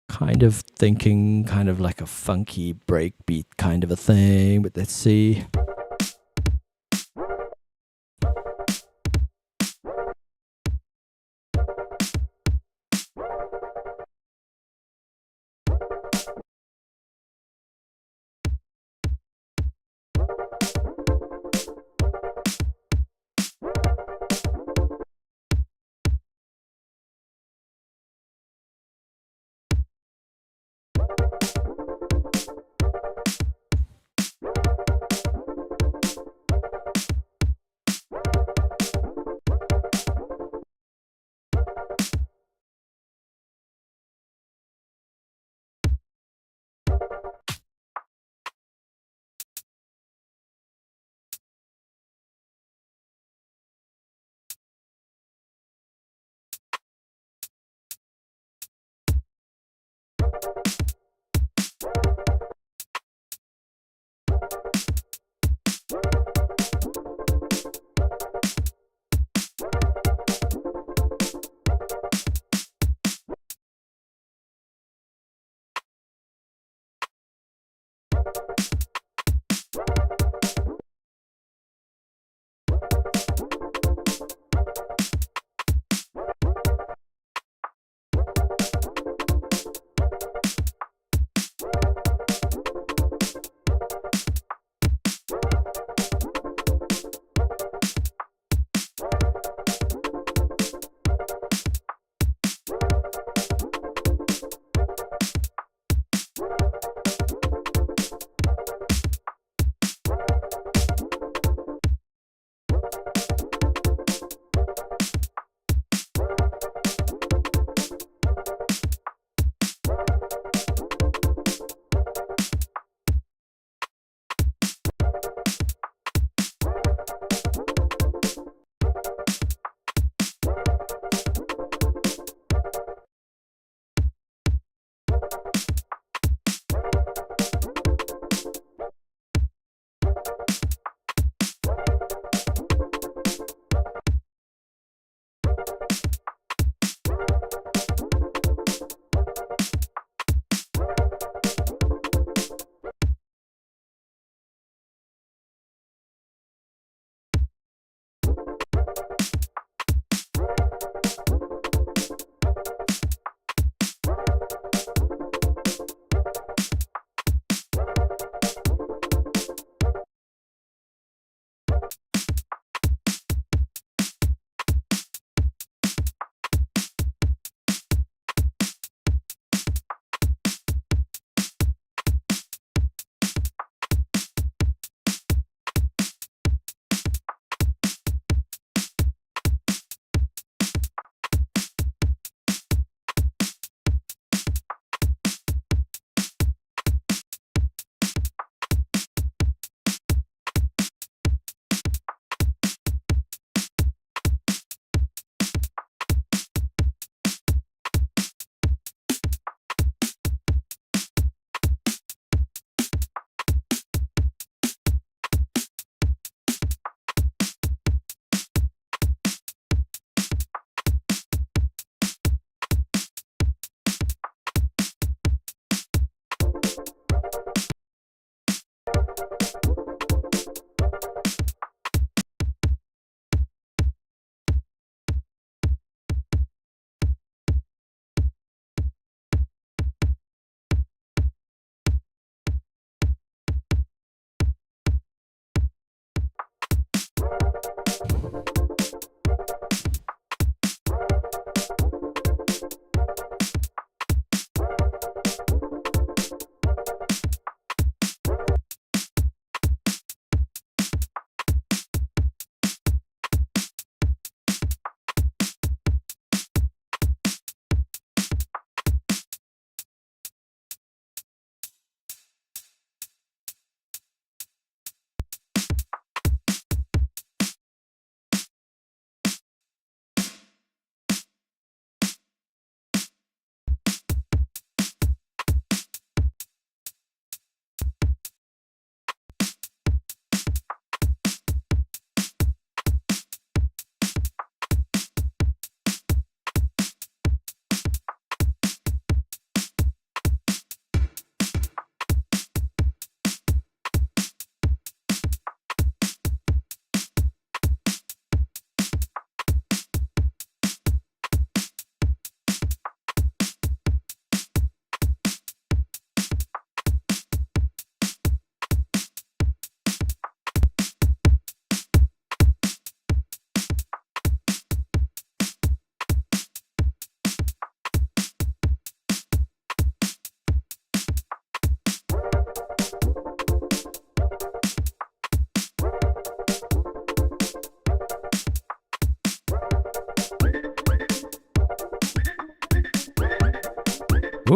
Kind of thinking kind of like a funky breakbeat kind of a thing, but let's see.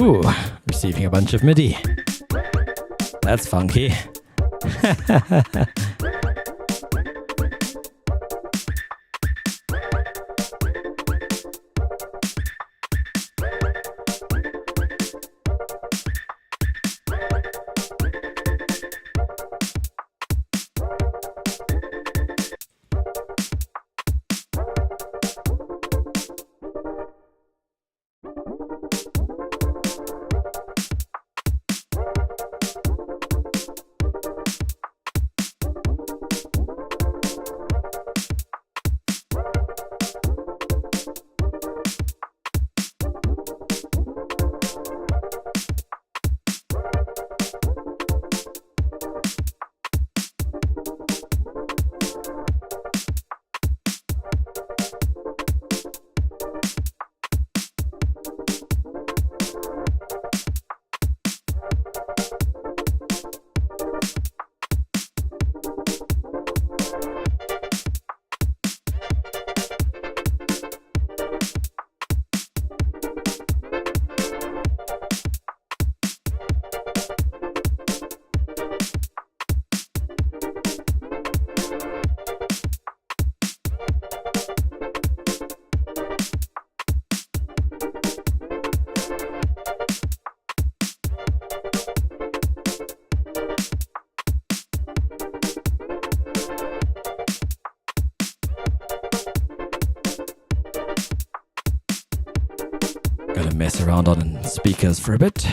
Ooh, receiving a bunch of MIDI. That's funky. Gonna mess around on speakers for a bit.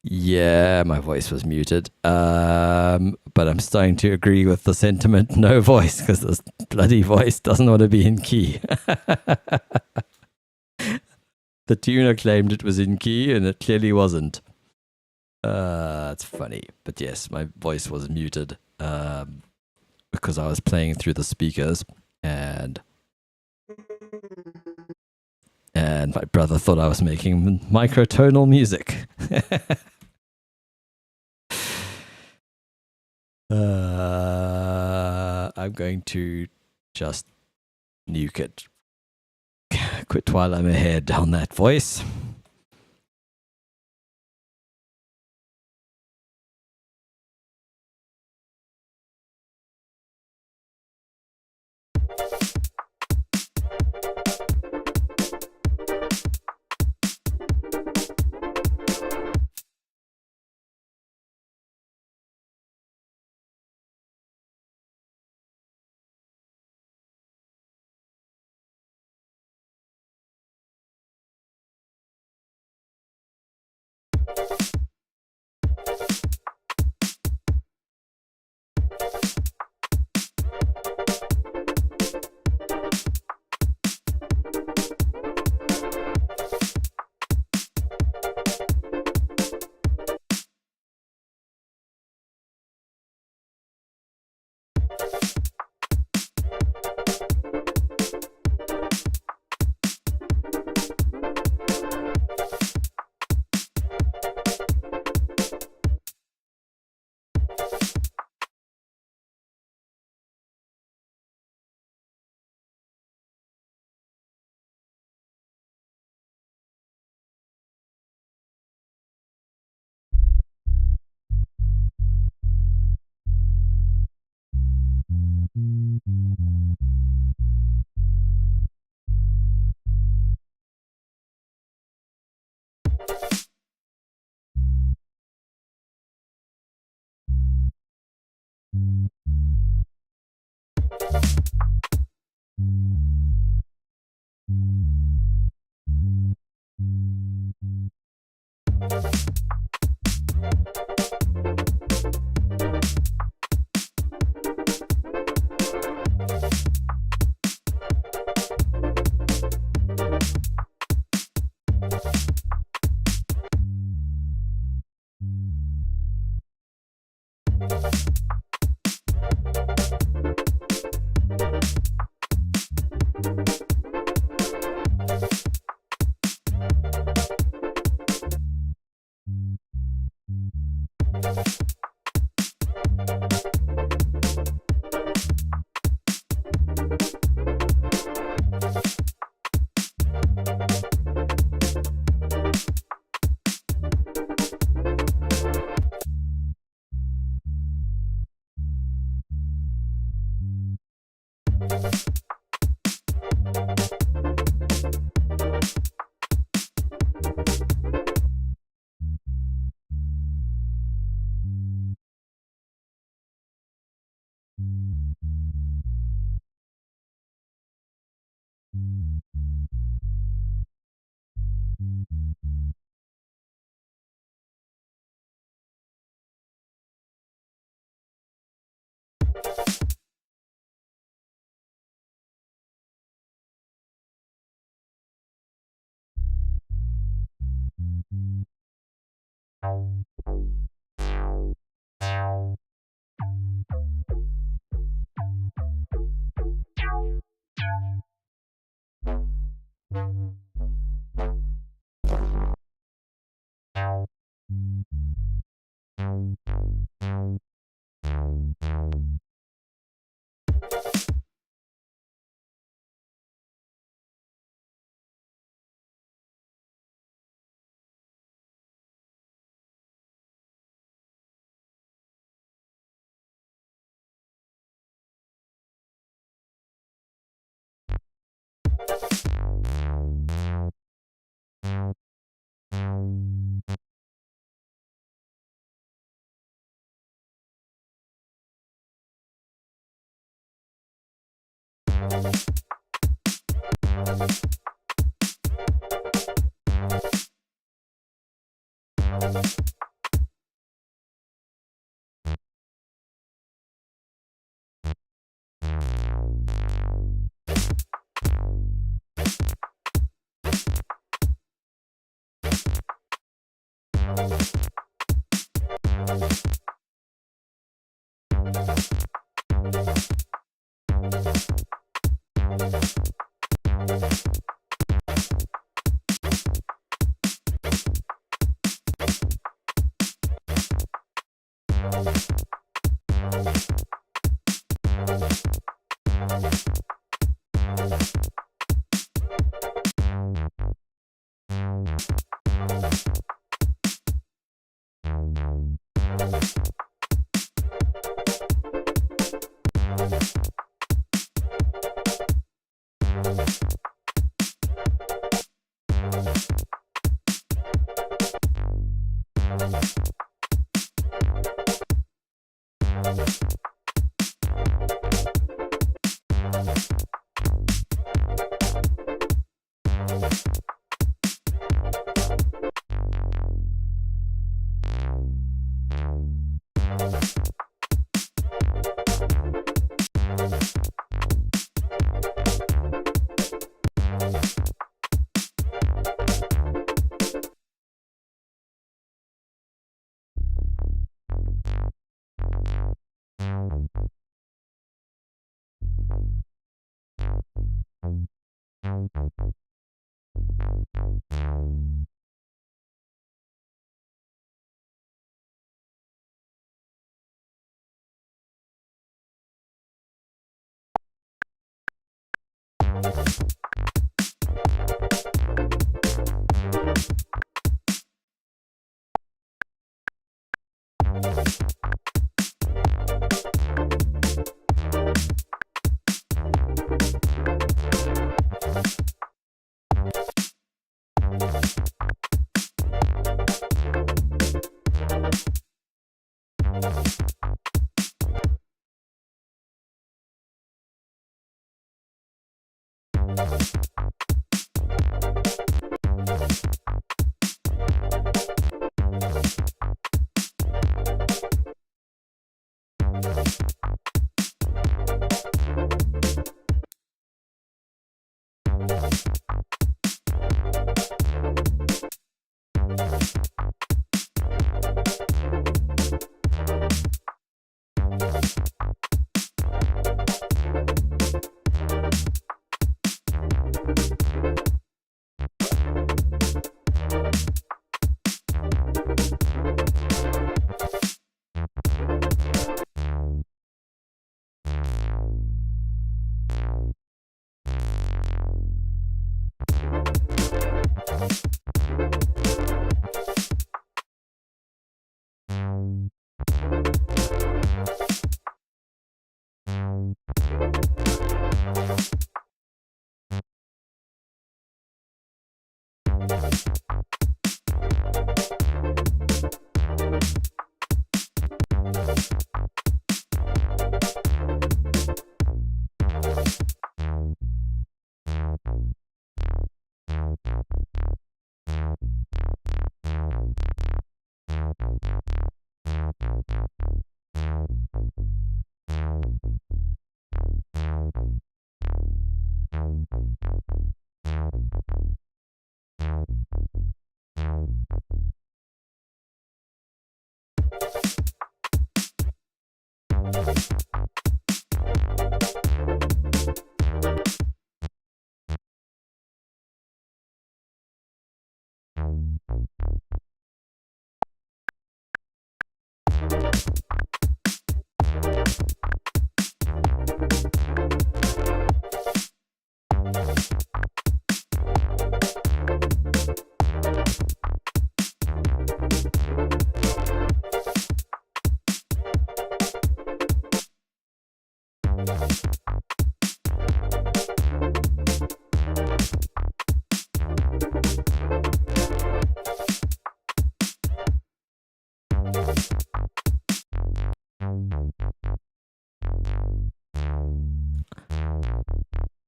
Yeah, my voice was muted. But I'm starting to agree with the sentiment no voice because this bloody voice doesn't want to be in key. The tuner claimed it was in key and it clearly wasn't. It's funny. But yes, my voice was muted because I was playing through the speakers and my brother thought I was making microtonal music. I'm going to just nuke it. Quit while I'm ahead on that voice.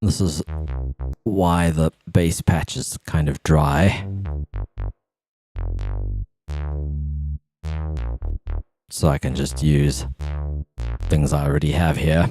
This is why the bass patch is kind of dry. So I can just use things I already have here.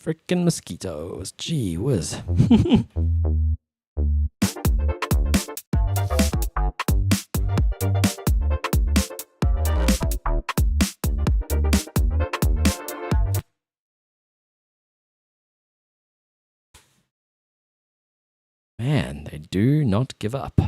Frickin' mosquitoes. Gee whiz. Man, they do not give up.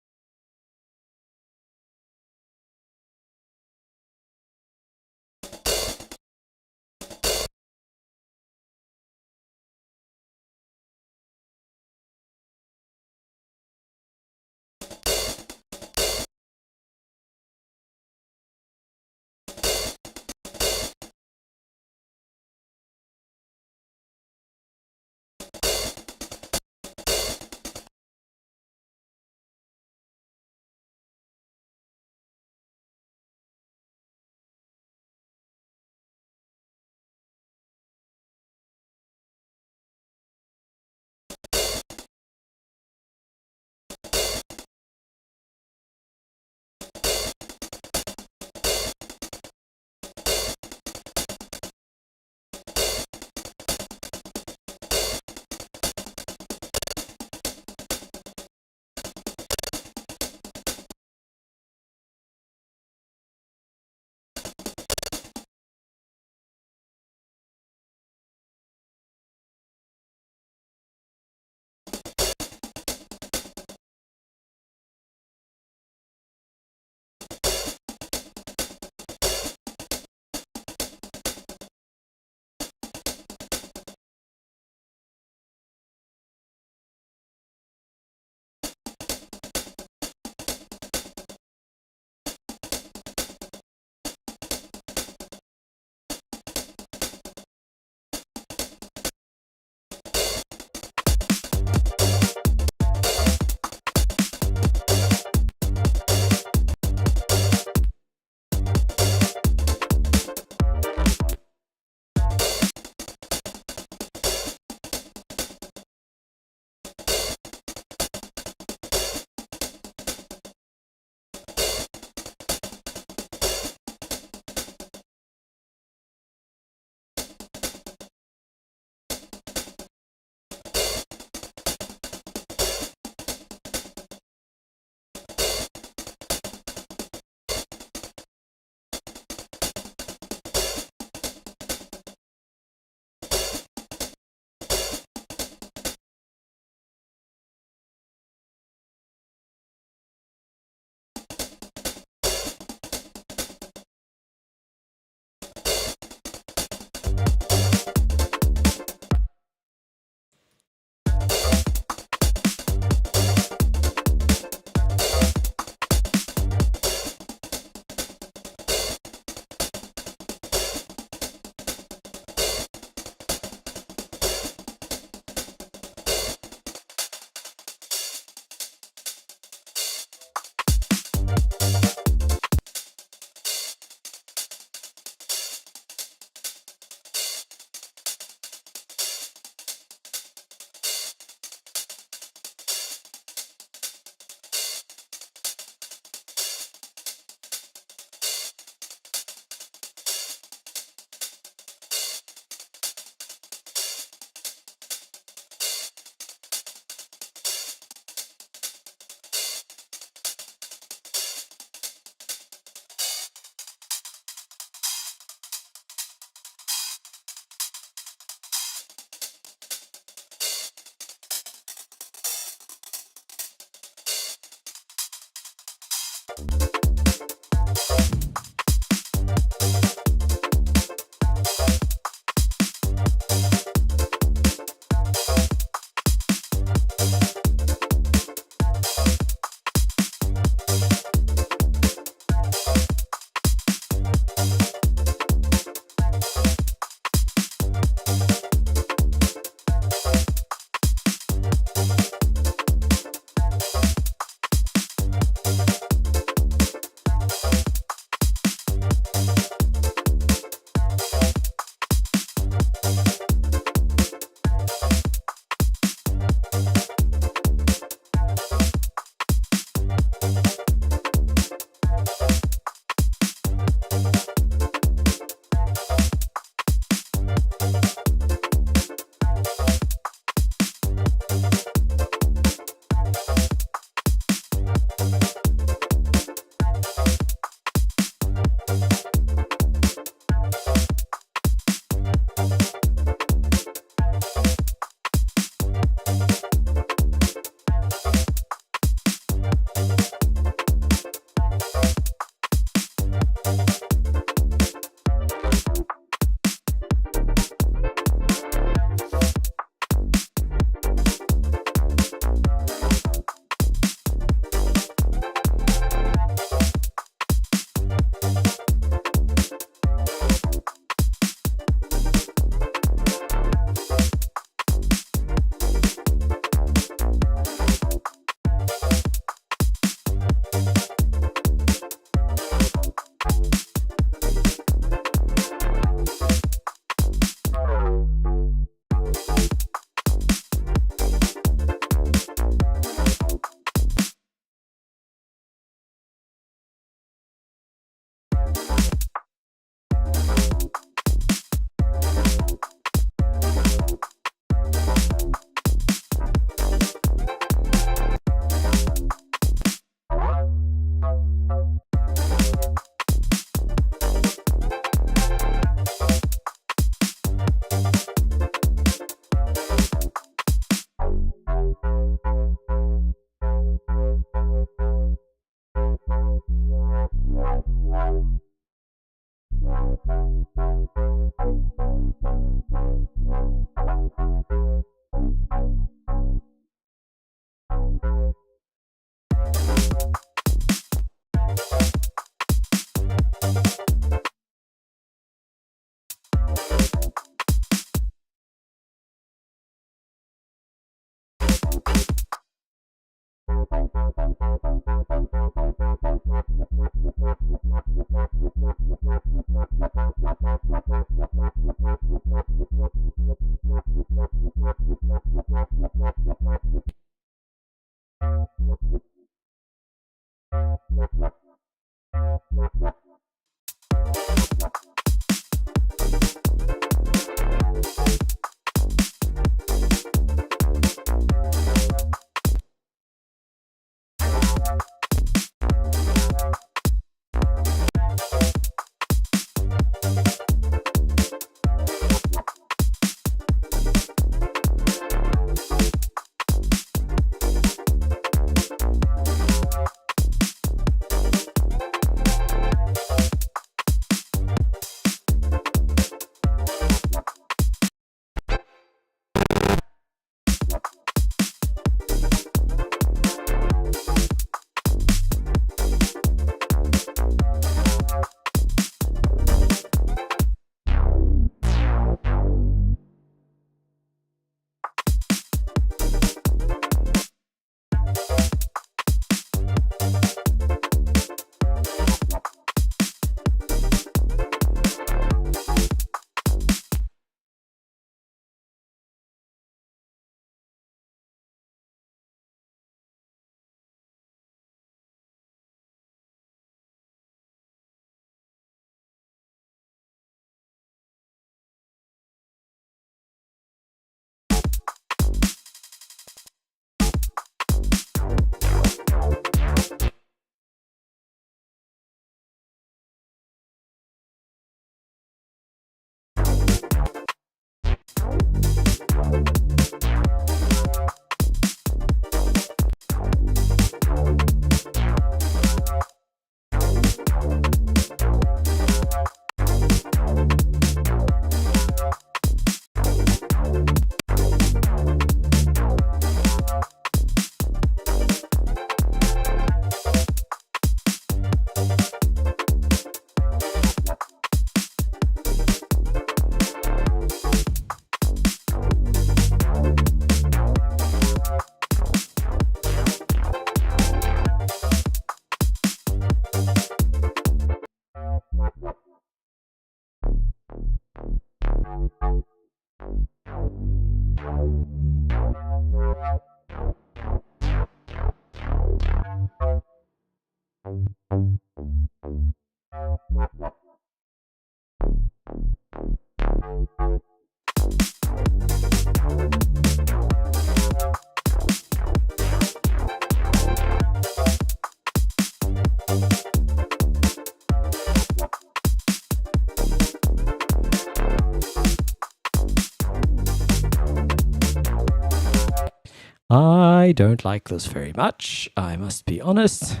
I don't like this very much, I must be honest.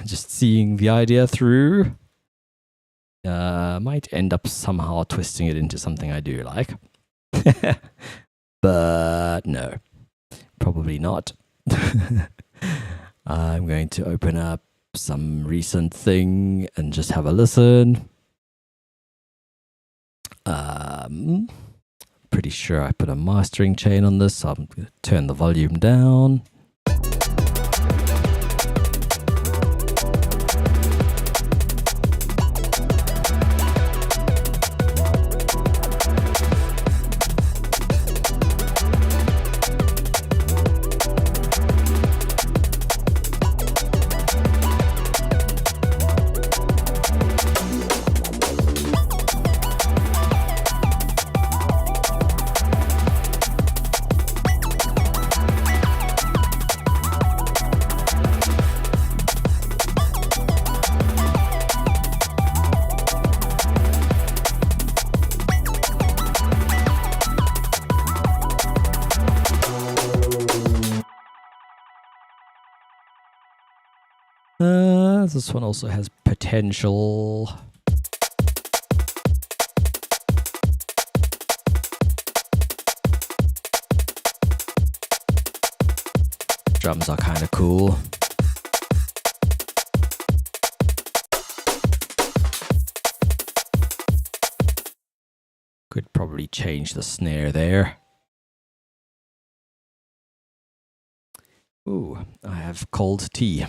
Just seeing the idea through. Might end up somehow twisting it into something I do like. But no, probably not. I'm going to open up some recent thing and just have a listen. Pretty sure I put a mastering chain on this, so I'm going to turn the volume down. This one also has potential. drums are kind of cool. Could probably change the snare there. Ooh, I have cold tea.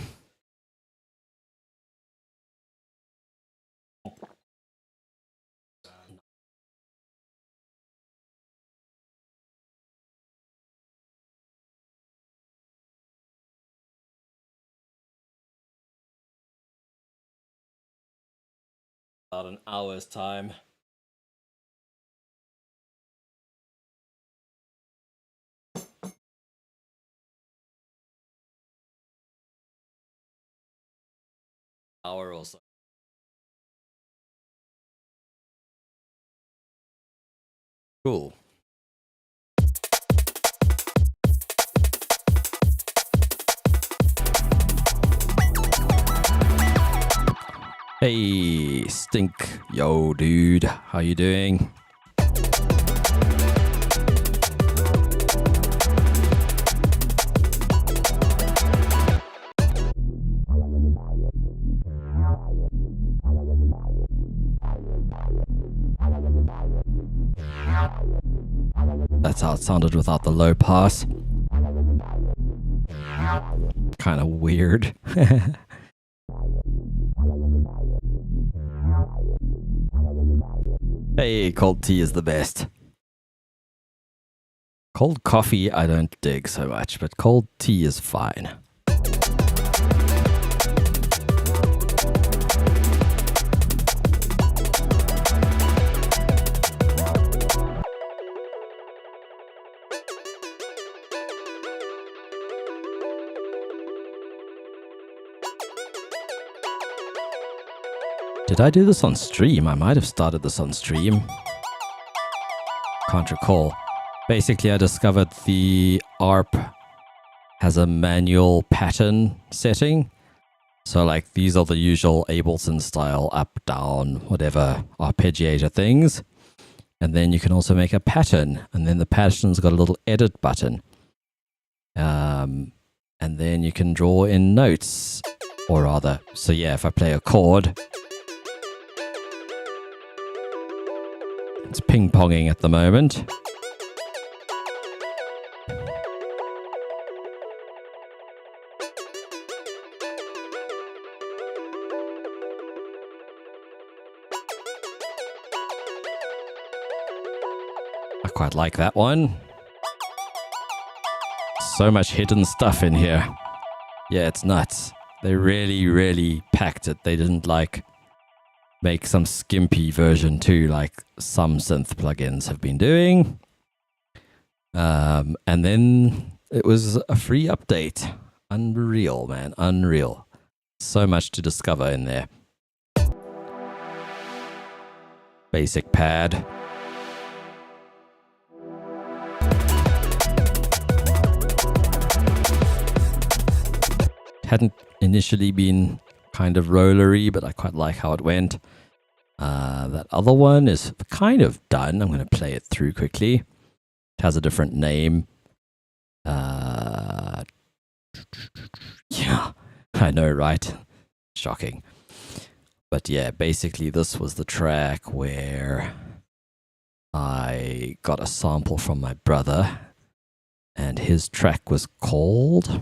About an hour's time. Hour or so. Cool. Hey, Stink. Yo, dude. How you doing? That's how it sounded without the low pass. Kind of weird. Hey, cold tea is the best. Cold coffee I don't dig so much, but cold tea is fine. Did I do this on stream? I might have started this on stream. Can't recall. Basically, I discovered the ARP has a manual pattern setting. So like these are the usual Ableton style up, down, whatever arpeggiator things. And then you can also make a pattern. And then the pattern's got a little edit button. And then you can draw in notes. Or rather, so yeah, if I play a chord, it's ping-ponging at the moment. I quite like that one. So much hidden stuff in here. Yeah, it's nuts. They really, really packed it. They didn't like make some skimpy version too, like some synth plugins have been doing. And then it was a free update. Unreal, man. Unreal. So much to discover in there. Basic pad. Hadn't initially been kind of rollery, but I quite like how it went. That other one is kind of done. I'm going to play it through quickly. It has a different name. Yeah, I know, right? Shocking. But yeah, basically this was the track where I got a sample from my brother, and his track was called...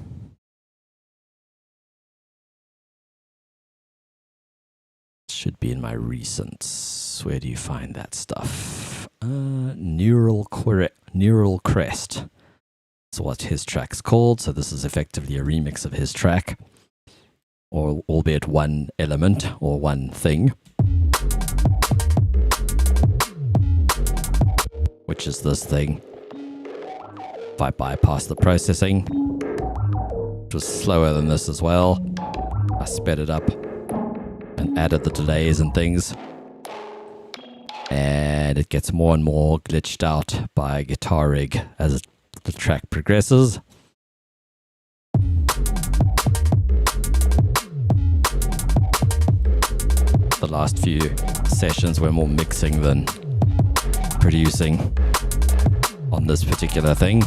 should be in my recents. Where do you find that stuff? Neural Crest. That's what his track's called. So this is effectively a remix of his track, or albeit one element or one thing, which is this thing. If I bypass the processing, which was slower than this as well, I sped it up and added the delays and things, and it gets more and more glitched out by Guitar Rig as the track progresses. The last few sessions were more mixing than producing on this particular thing.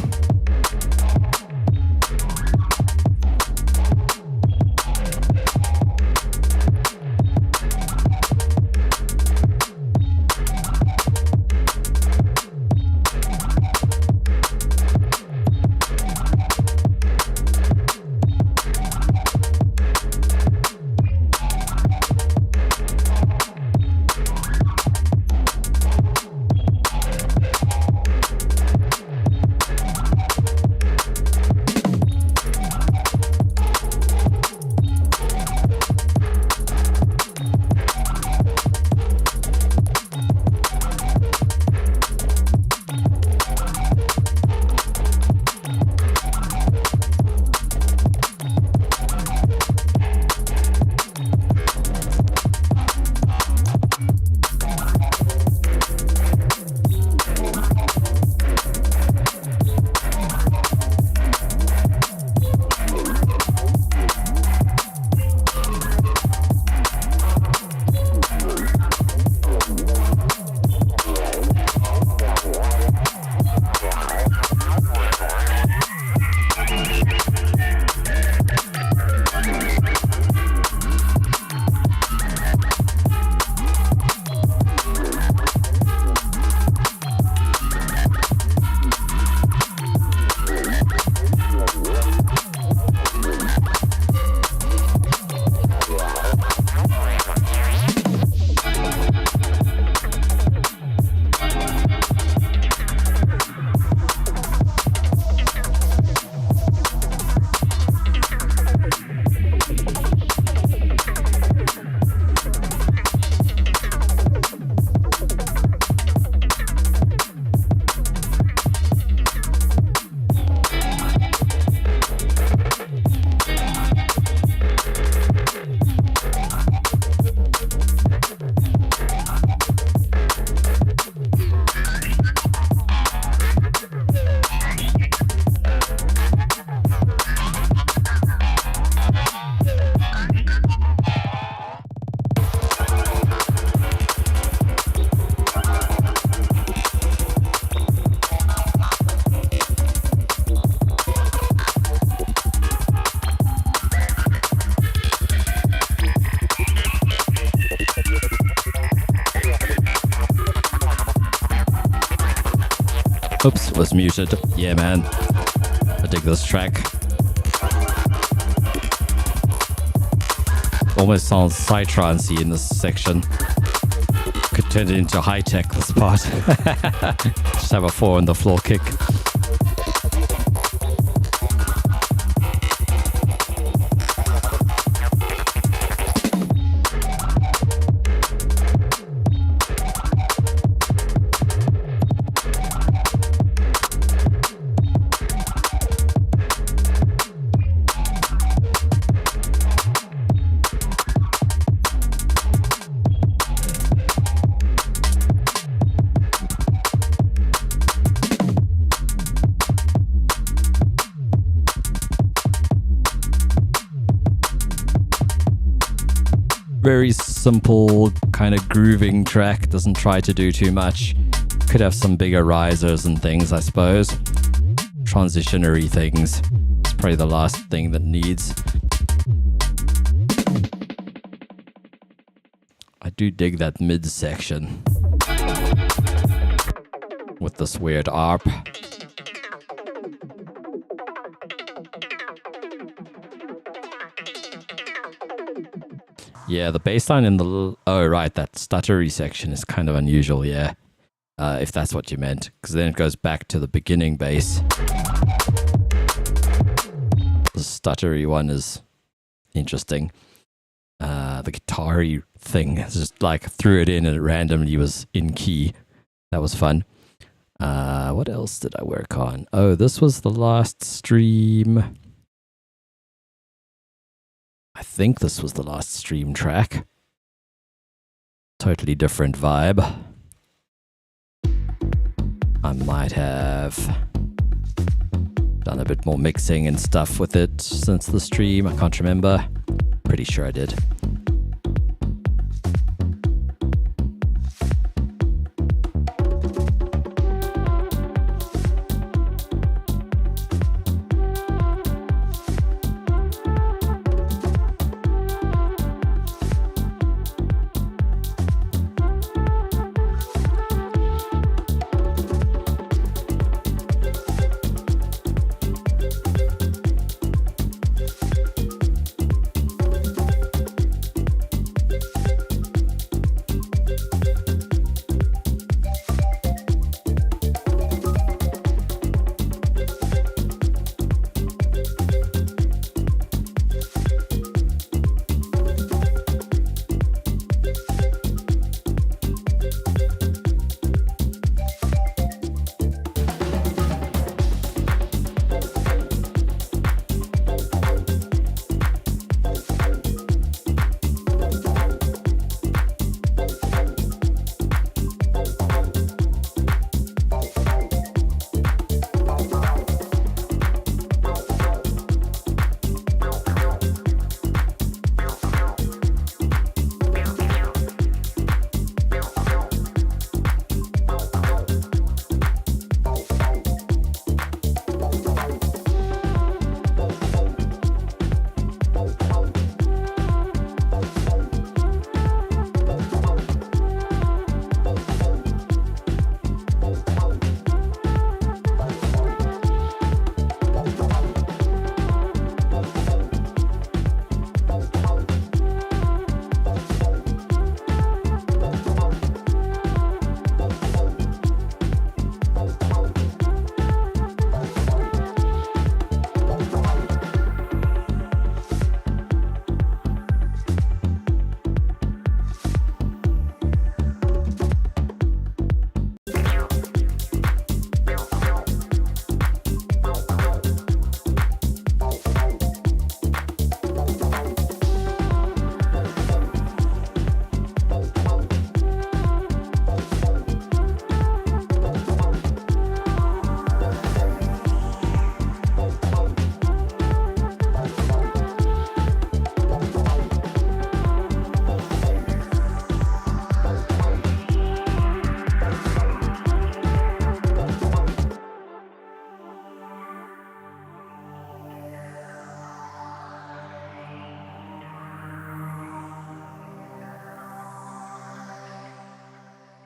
Oops, was muted. Yeah, man. I dig this track. Almost sounds psytrancey in this section. Could turn it into high tech, this part. Just have a 4 on the floor kick. Very simple, kind of grooving track, doesn't try to do too much. Could have some bigger risers and things, I suppose. Transitionary things. It's probably the last thing that needs. I do dig that mid section with this weird ARP. Yeah, the bass line in the... Oh, right, that stuttery section is kind of unusual, yeah. If that's what you meant. Because then it goes back to the beginning bass. The stuttery one is interesting. The guitar-y thing, just like threw it in and it randomly was in key. That was fun. What else did I work on? Oh, this was the last stream... I think this was the last stream track. Totally different vibe. I might have done a bit more mixing and stuff with it since the stream. I can't remember. Pretty sure I did.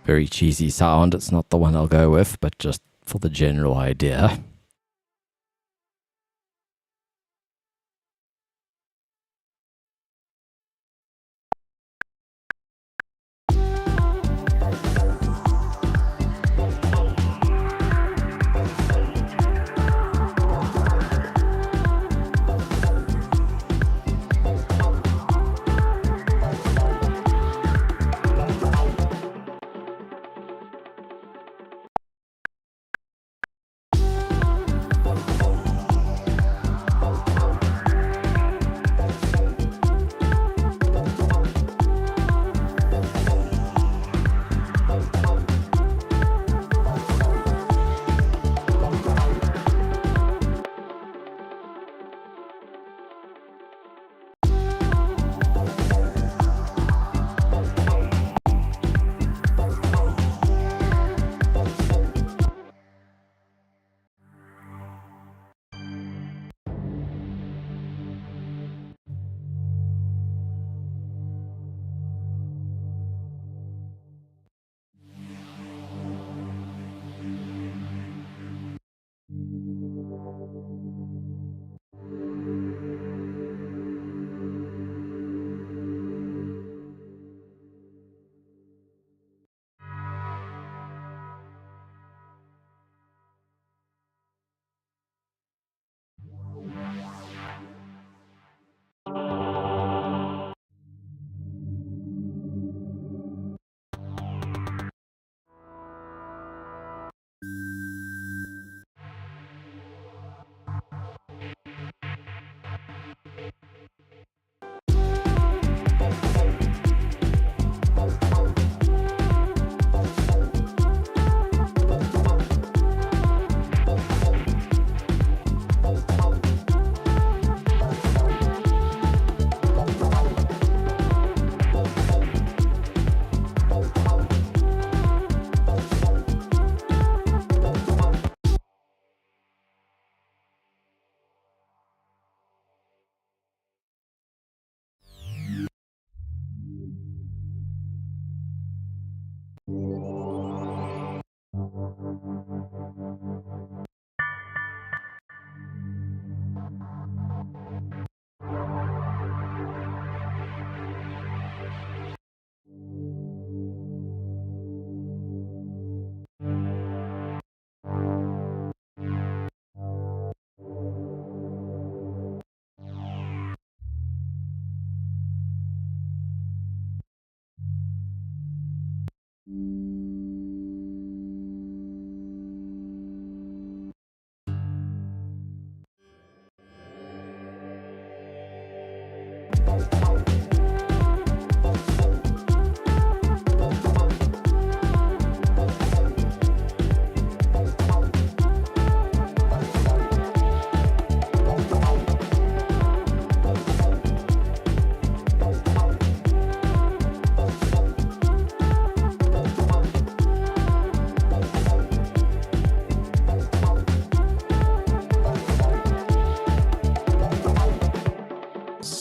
Very cheesy sound. It's not the one I'll go with, but just for the general idea.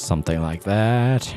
Something like that.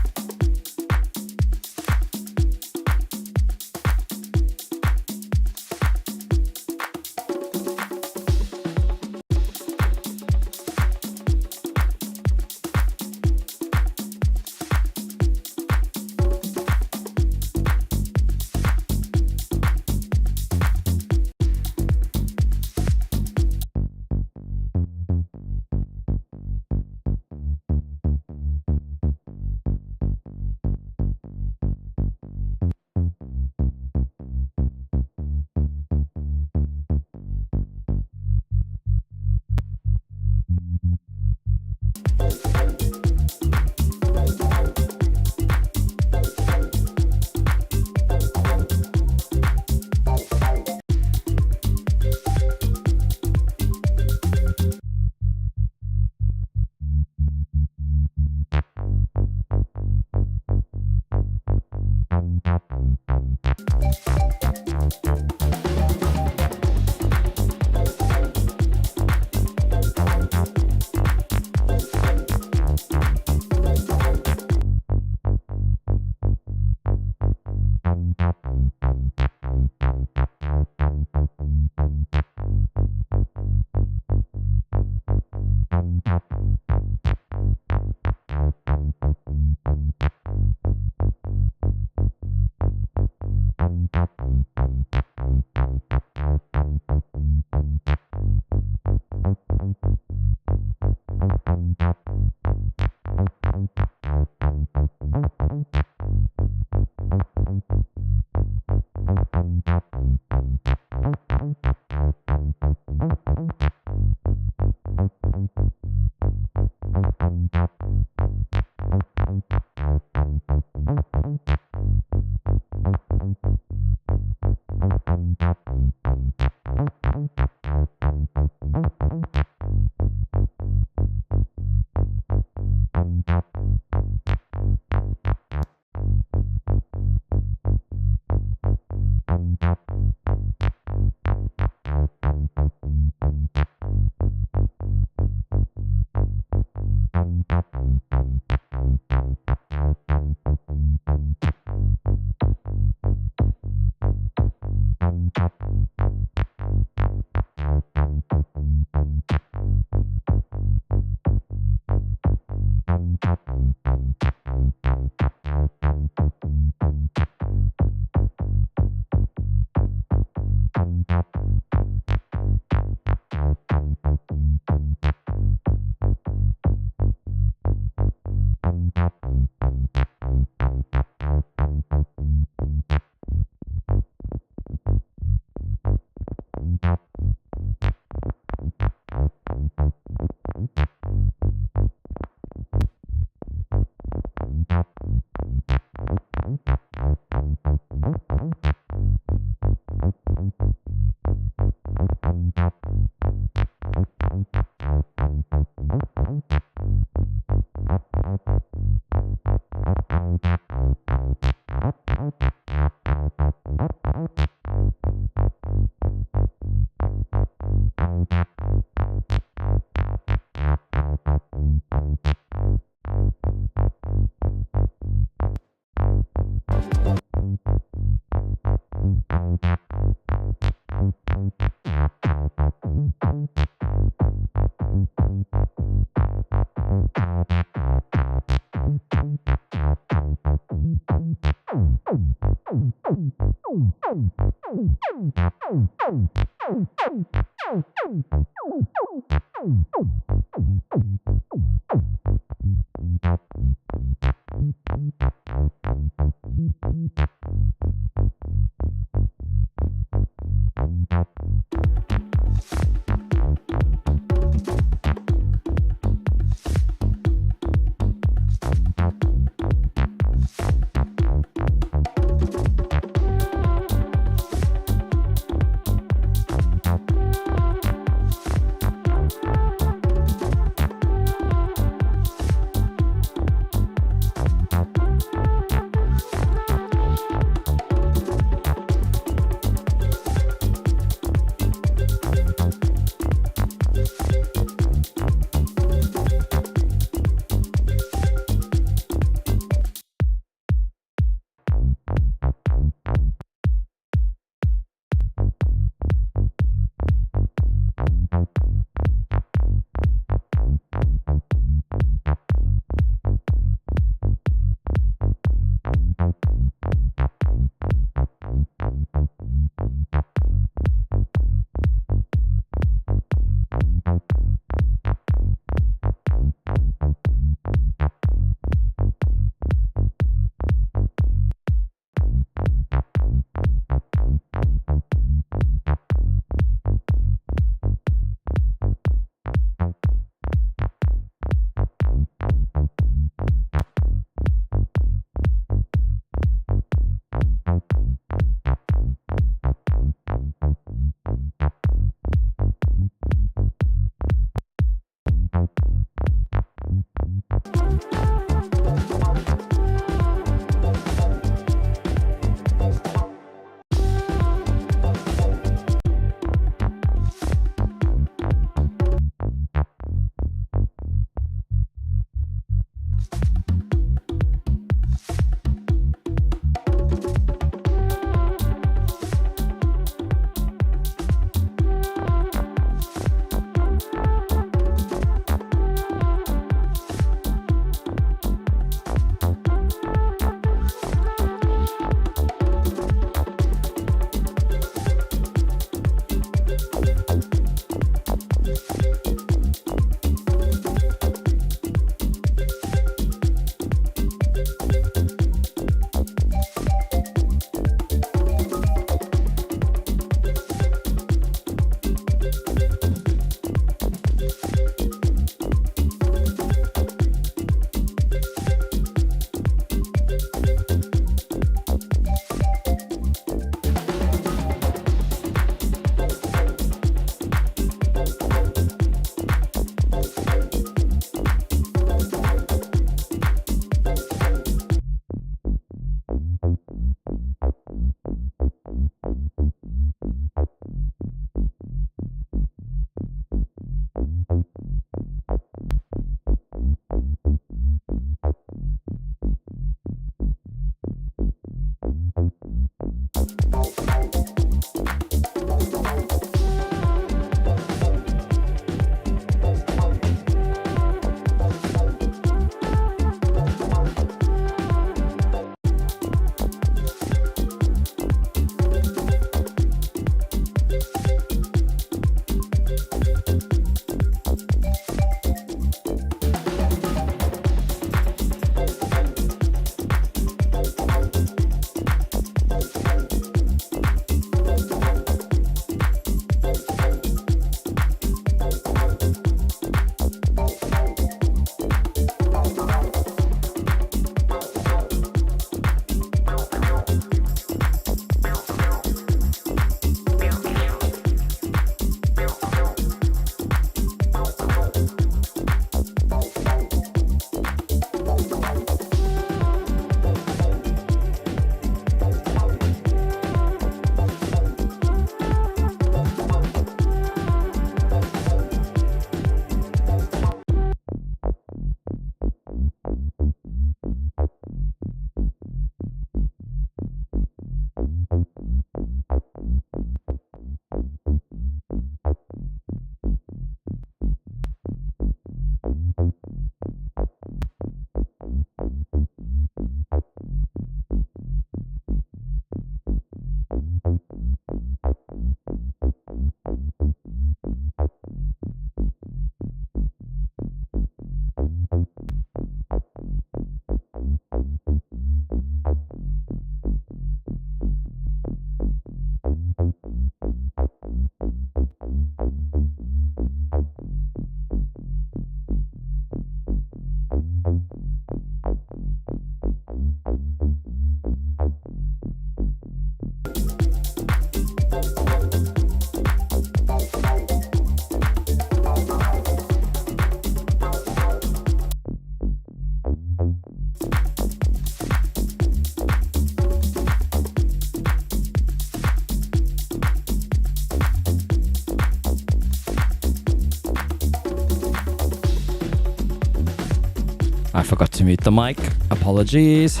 I forgot to mute the mic. Apologies.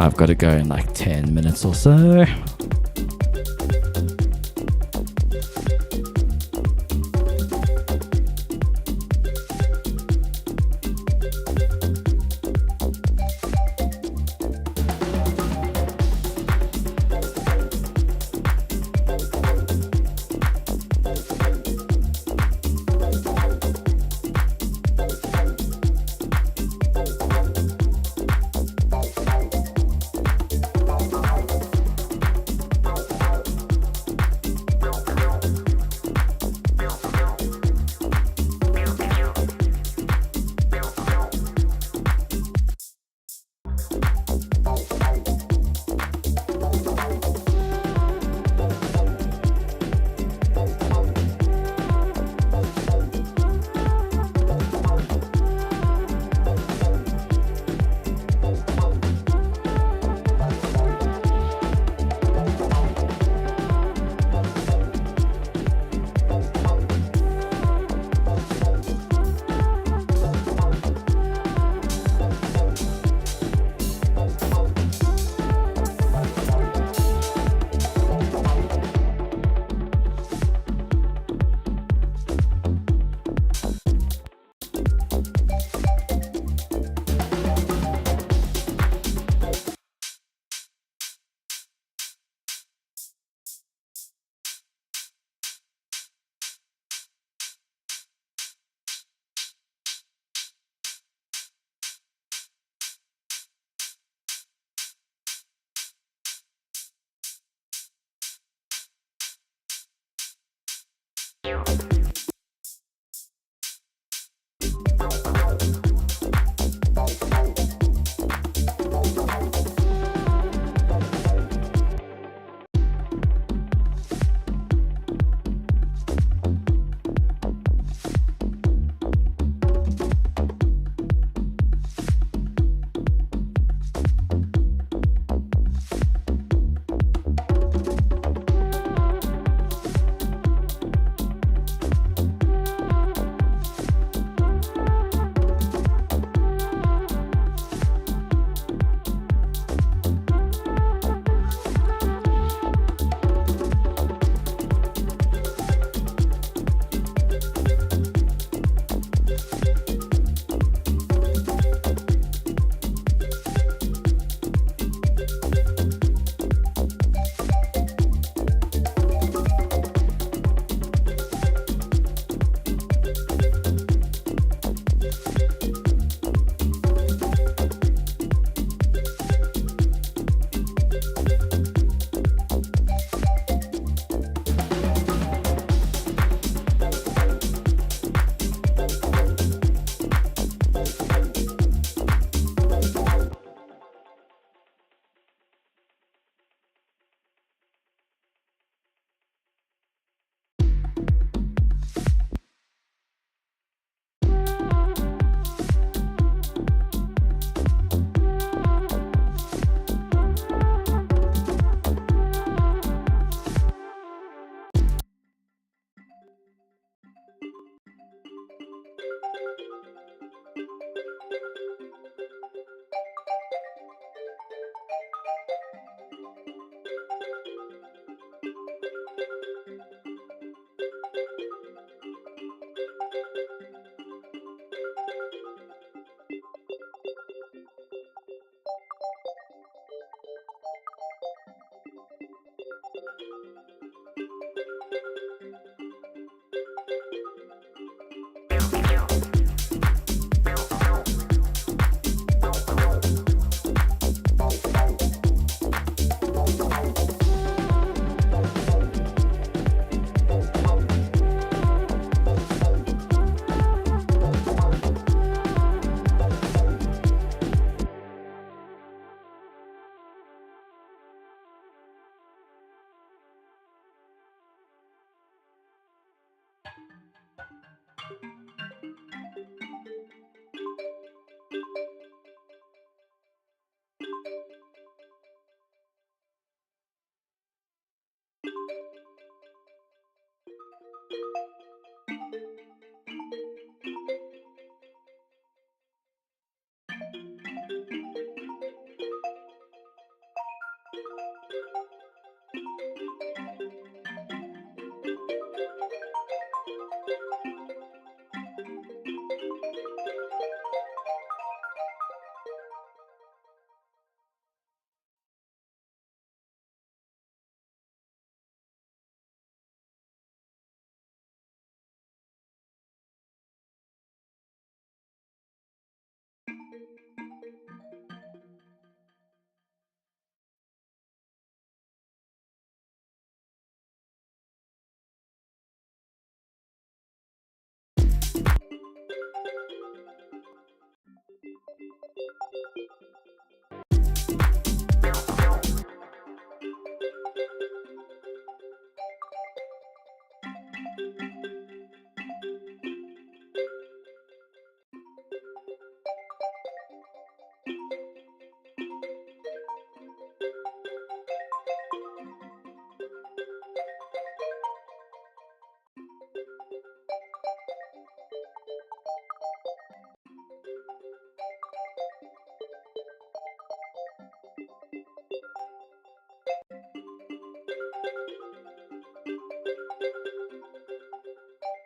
I've got to go in like 10 minutes or so.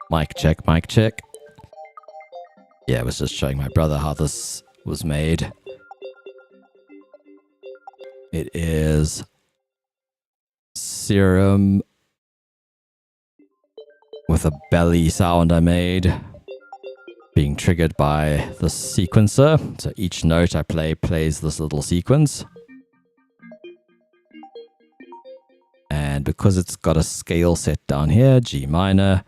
Mic check, mic check. Yeah, I was just showing my brother how this was made. It is Serum with a belly sound I made, being triggered by the sequencer. So each note I play plays this little sequence. And because it's got a scale set down here, G minor,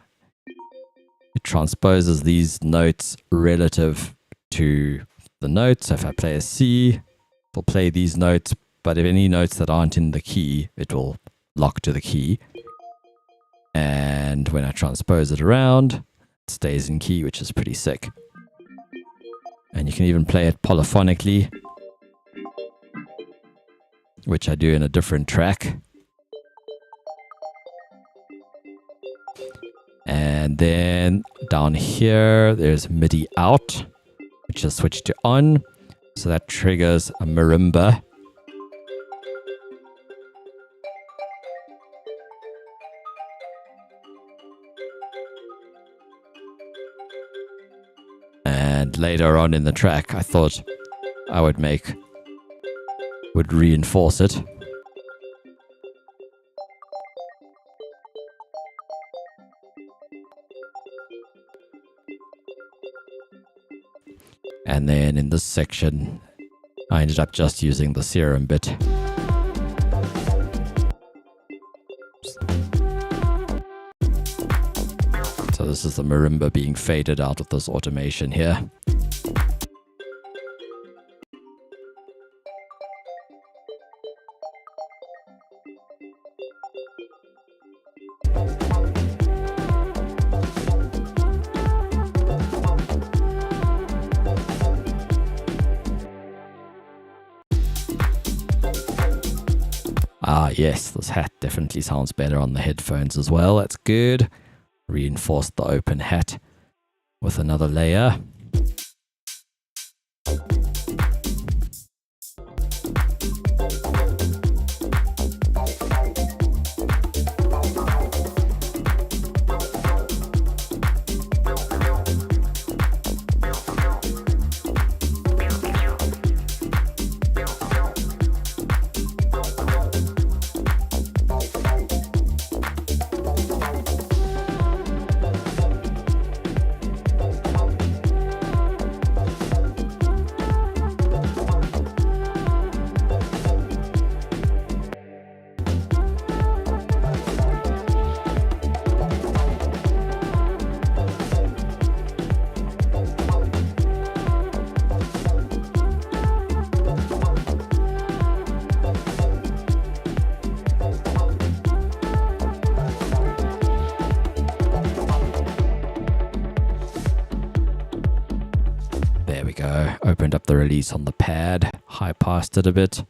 it transposes these notes relative to the notes. So if I play a C, it'll play these notes, but if any notes that aren't in the key, it will lock to the key. And when I transpose it around, it stays in key, which is pretty sick. And you can even play it polyphonically, which I do in a different track. And then down here, there's MIDI out, which is switched to on. So that triggers a marimba. And later on in the track, I thought I would reinforce it. And then in this section, I ended up just using the Serum bit. So this is the marimba being faded out of this automation here. Ah, yes, this hat definitely sounds better on the headphones as well. That's good. Reinforced the open hat with another layer. There we go. Opened up the release on the pad, high passed it a bit.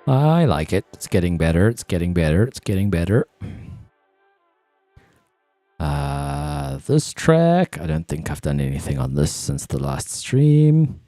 I like it. It's getting better. It's getting better. It's getting better. This track, I don't think I've done anything on this since the last stream.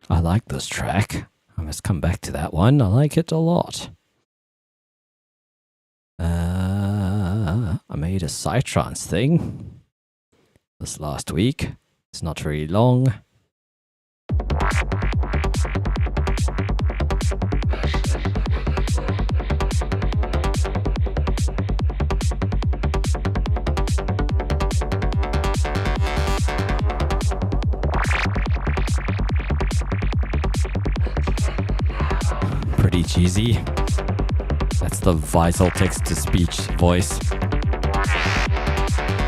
I like this track. I must come back to that one. I like it a lot. I made a psytrance thing this last week. It's not very long. Pretty cheesy. That's the vital text-to-speech voice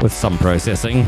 with some processing.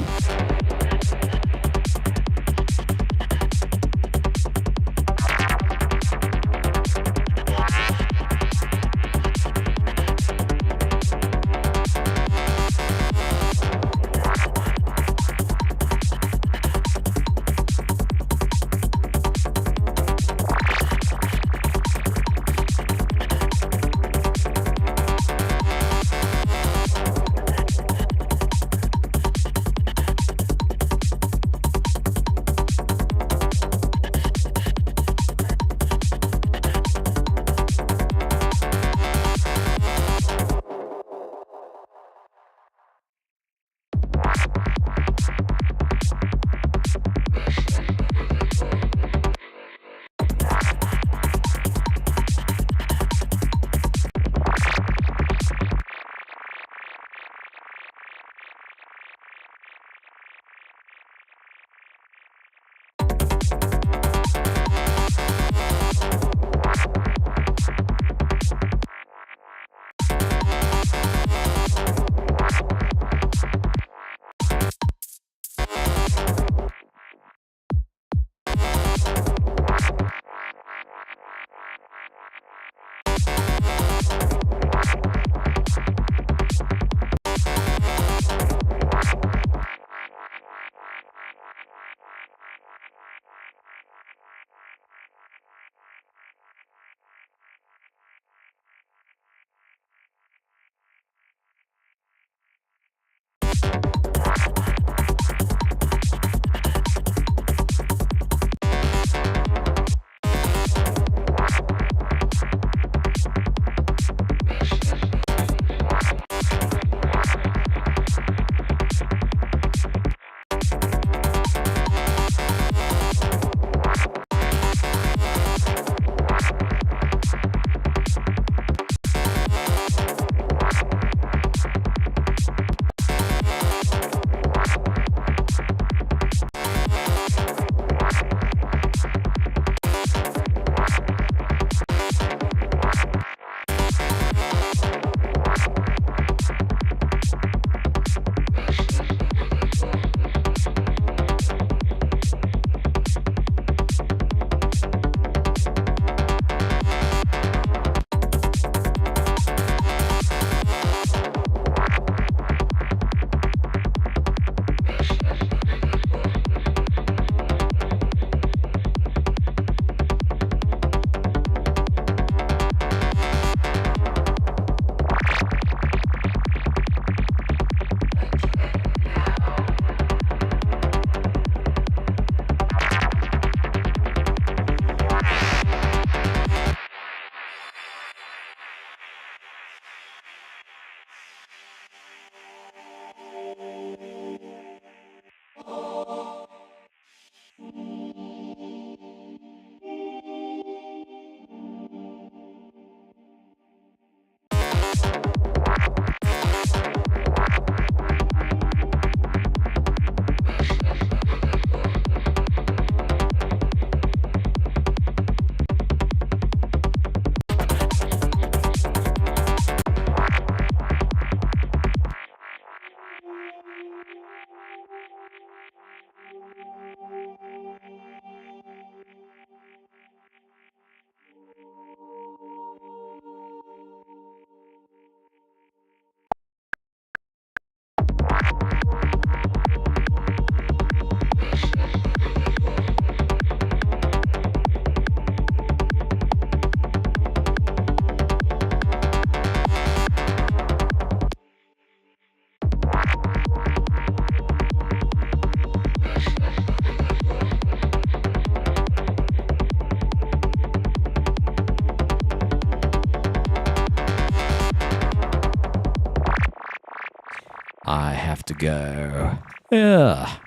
to go. Yeah.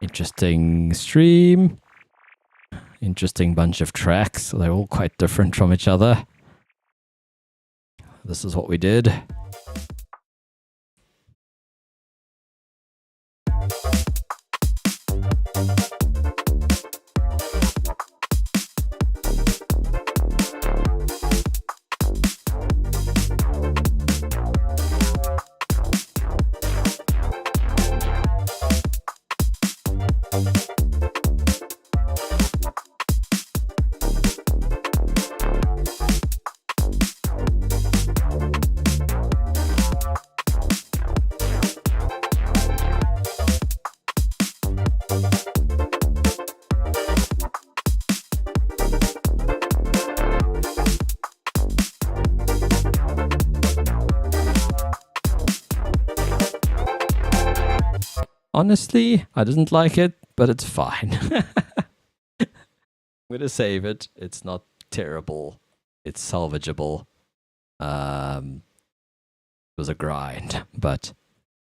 Interesting stream. Interesting bunch of tracks. They're all quite different from each other. This is what we did. Honestly, I didn't like it, but it's fine. I'm going to save it. It's not terrible. It's salvageable. It was a grind, but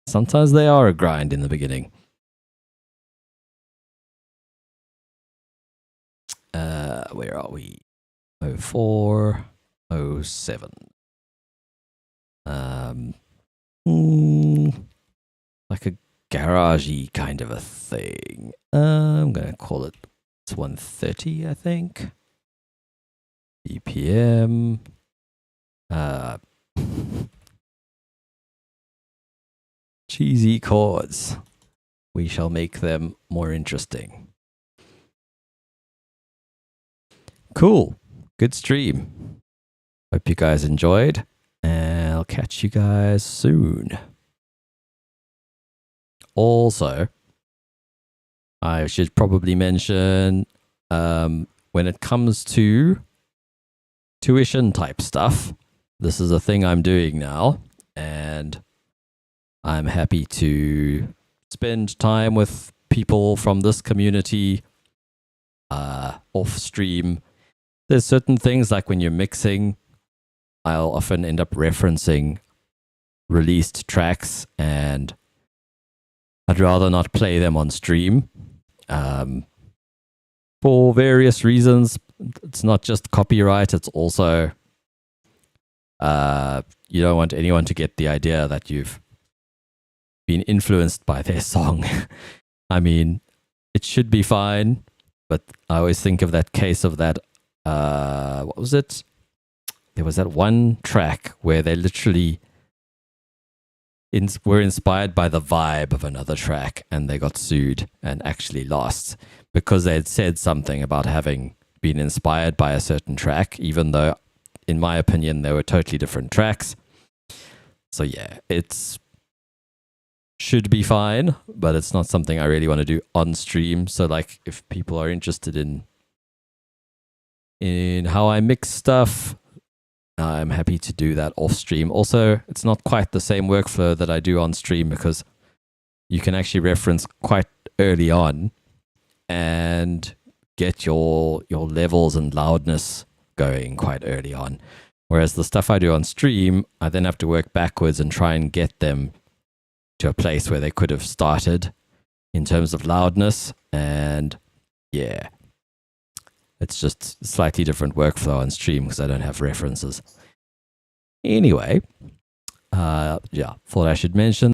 sometimes they are a grind in the beginning. Where are we? 04, 07. Like a garagey kind of a thing. I'm gonna call it, it's 130, I think. BPM. Cheesy chords. We shall make them more interesting. Cool. Good stream. Hope you guys enjoyed, and I'll catch you guys soon. Also, I should probably mention when it comes to tuition type stuff, this is a thing I'm doing now, and I'm happy to spend time with people from this community off stream. There's certain things like when you're mixing, I'll often end up referencing released tracks, and I'd rather not play them on stream for various reasons. It's not just copyright, it's also you don't want anyone to get the idea that you've been influenced by their song. I mean, it should be fine, but I always think of that case of that, what was it? There was that one track where they literally were inspired by the vibe of another track, and they got sued and actually lost because they had said something about having been inspired by a certain track, even though, in my opinion, they were totally different tracks. So yeah, it's should be fine, but it's not something I really want to do on stream. So like, if people are interested in how I mix stuff, I'm happy to do that off stream. Also, it's not quite the same workflow that I do on stream, because you can actually reference quite early on and get your levels and loudness going quite early on. Whereas the stuff I do on stream, I then have to work backwards and try and get them to a place where they could have started in terms of loudness. And yeah, it's just slightly different workflow on stream because I don't have references. Anyway, yeah, thought I should mention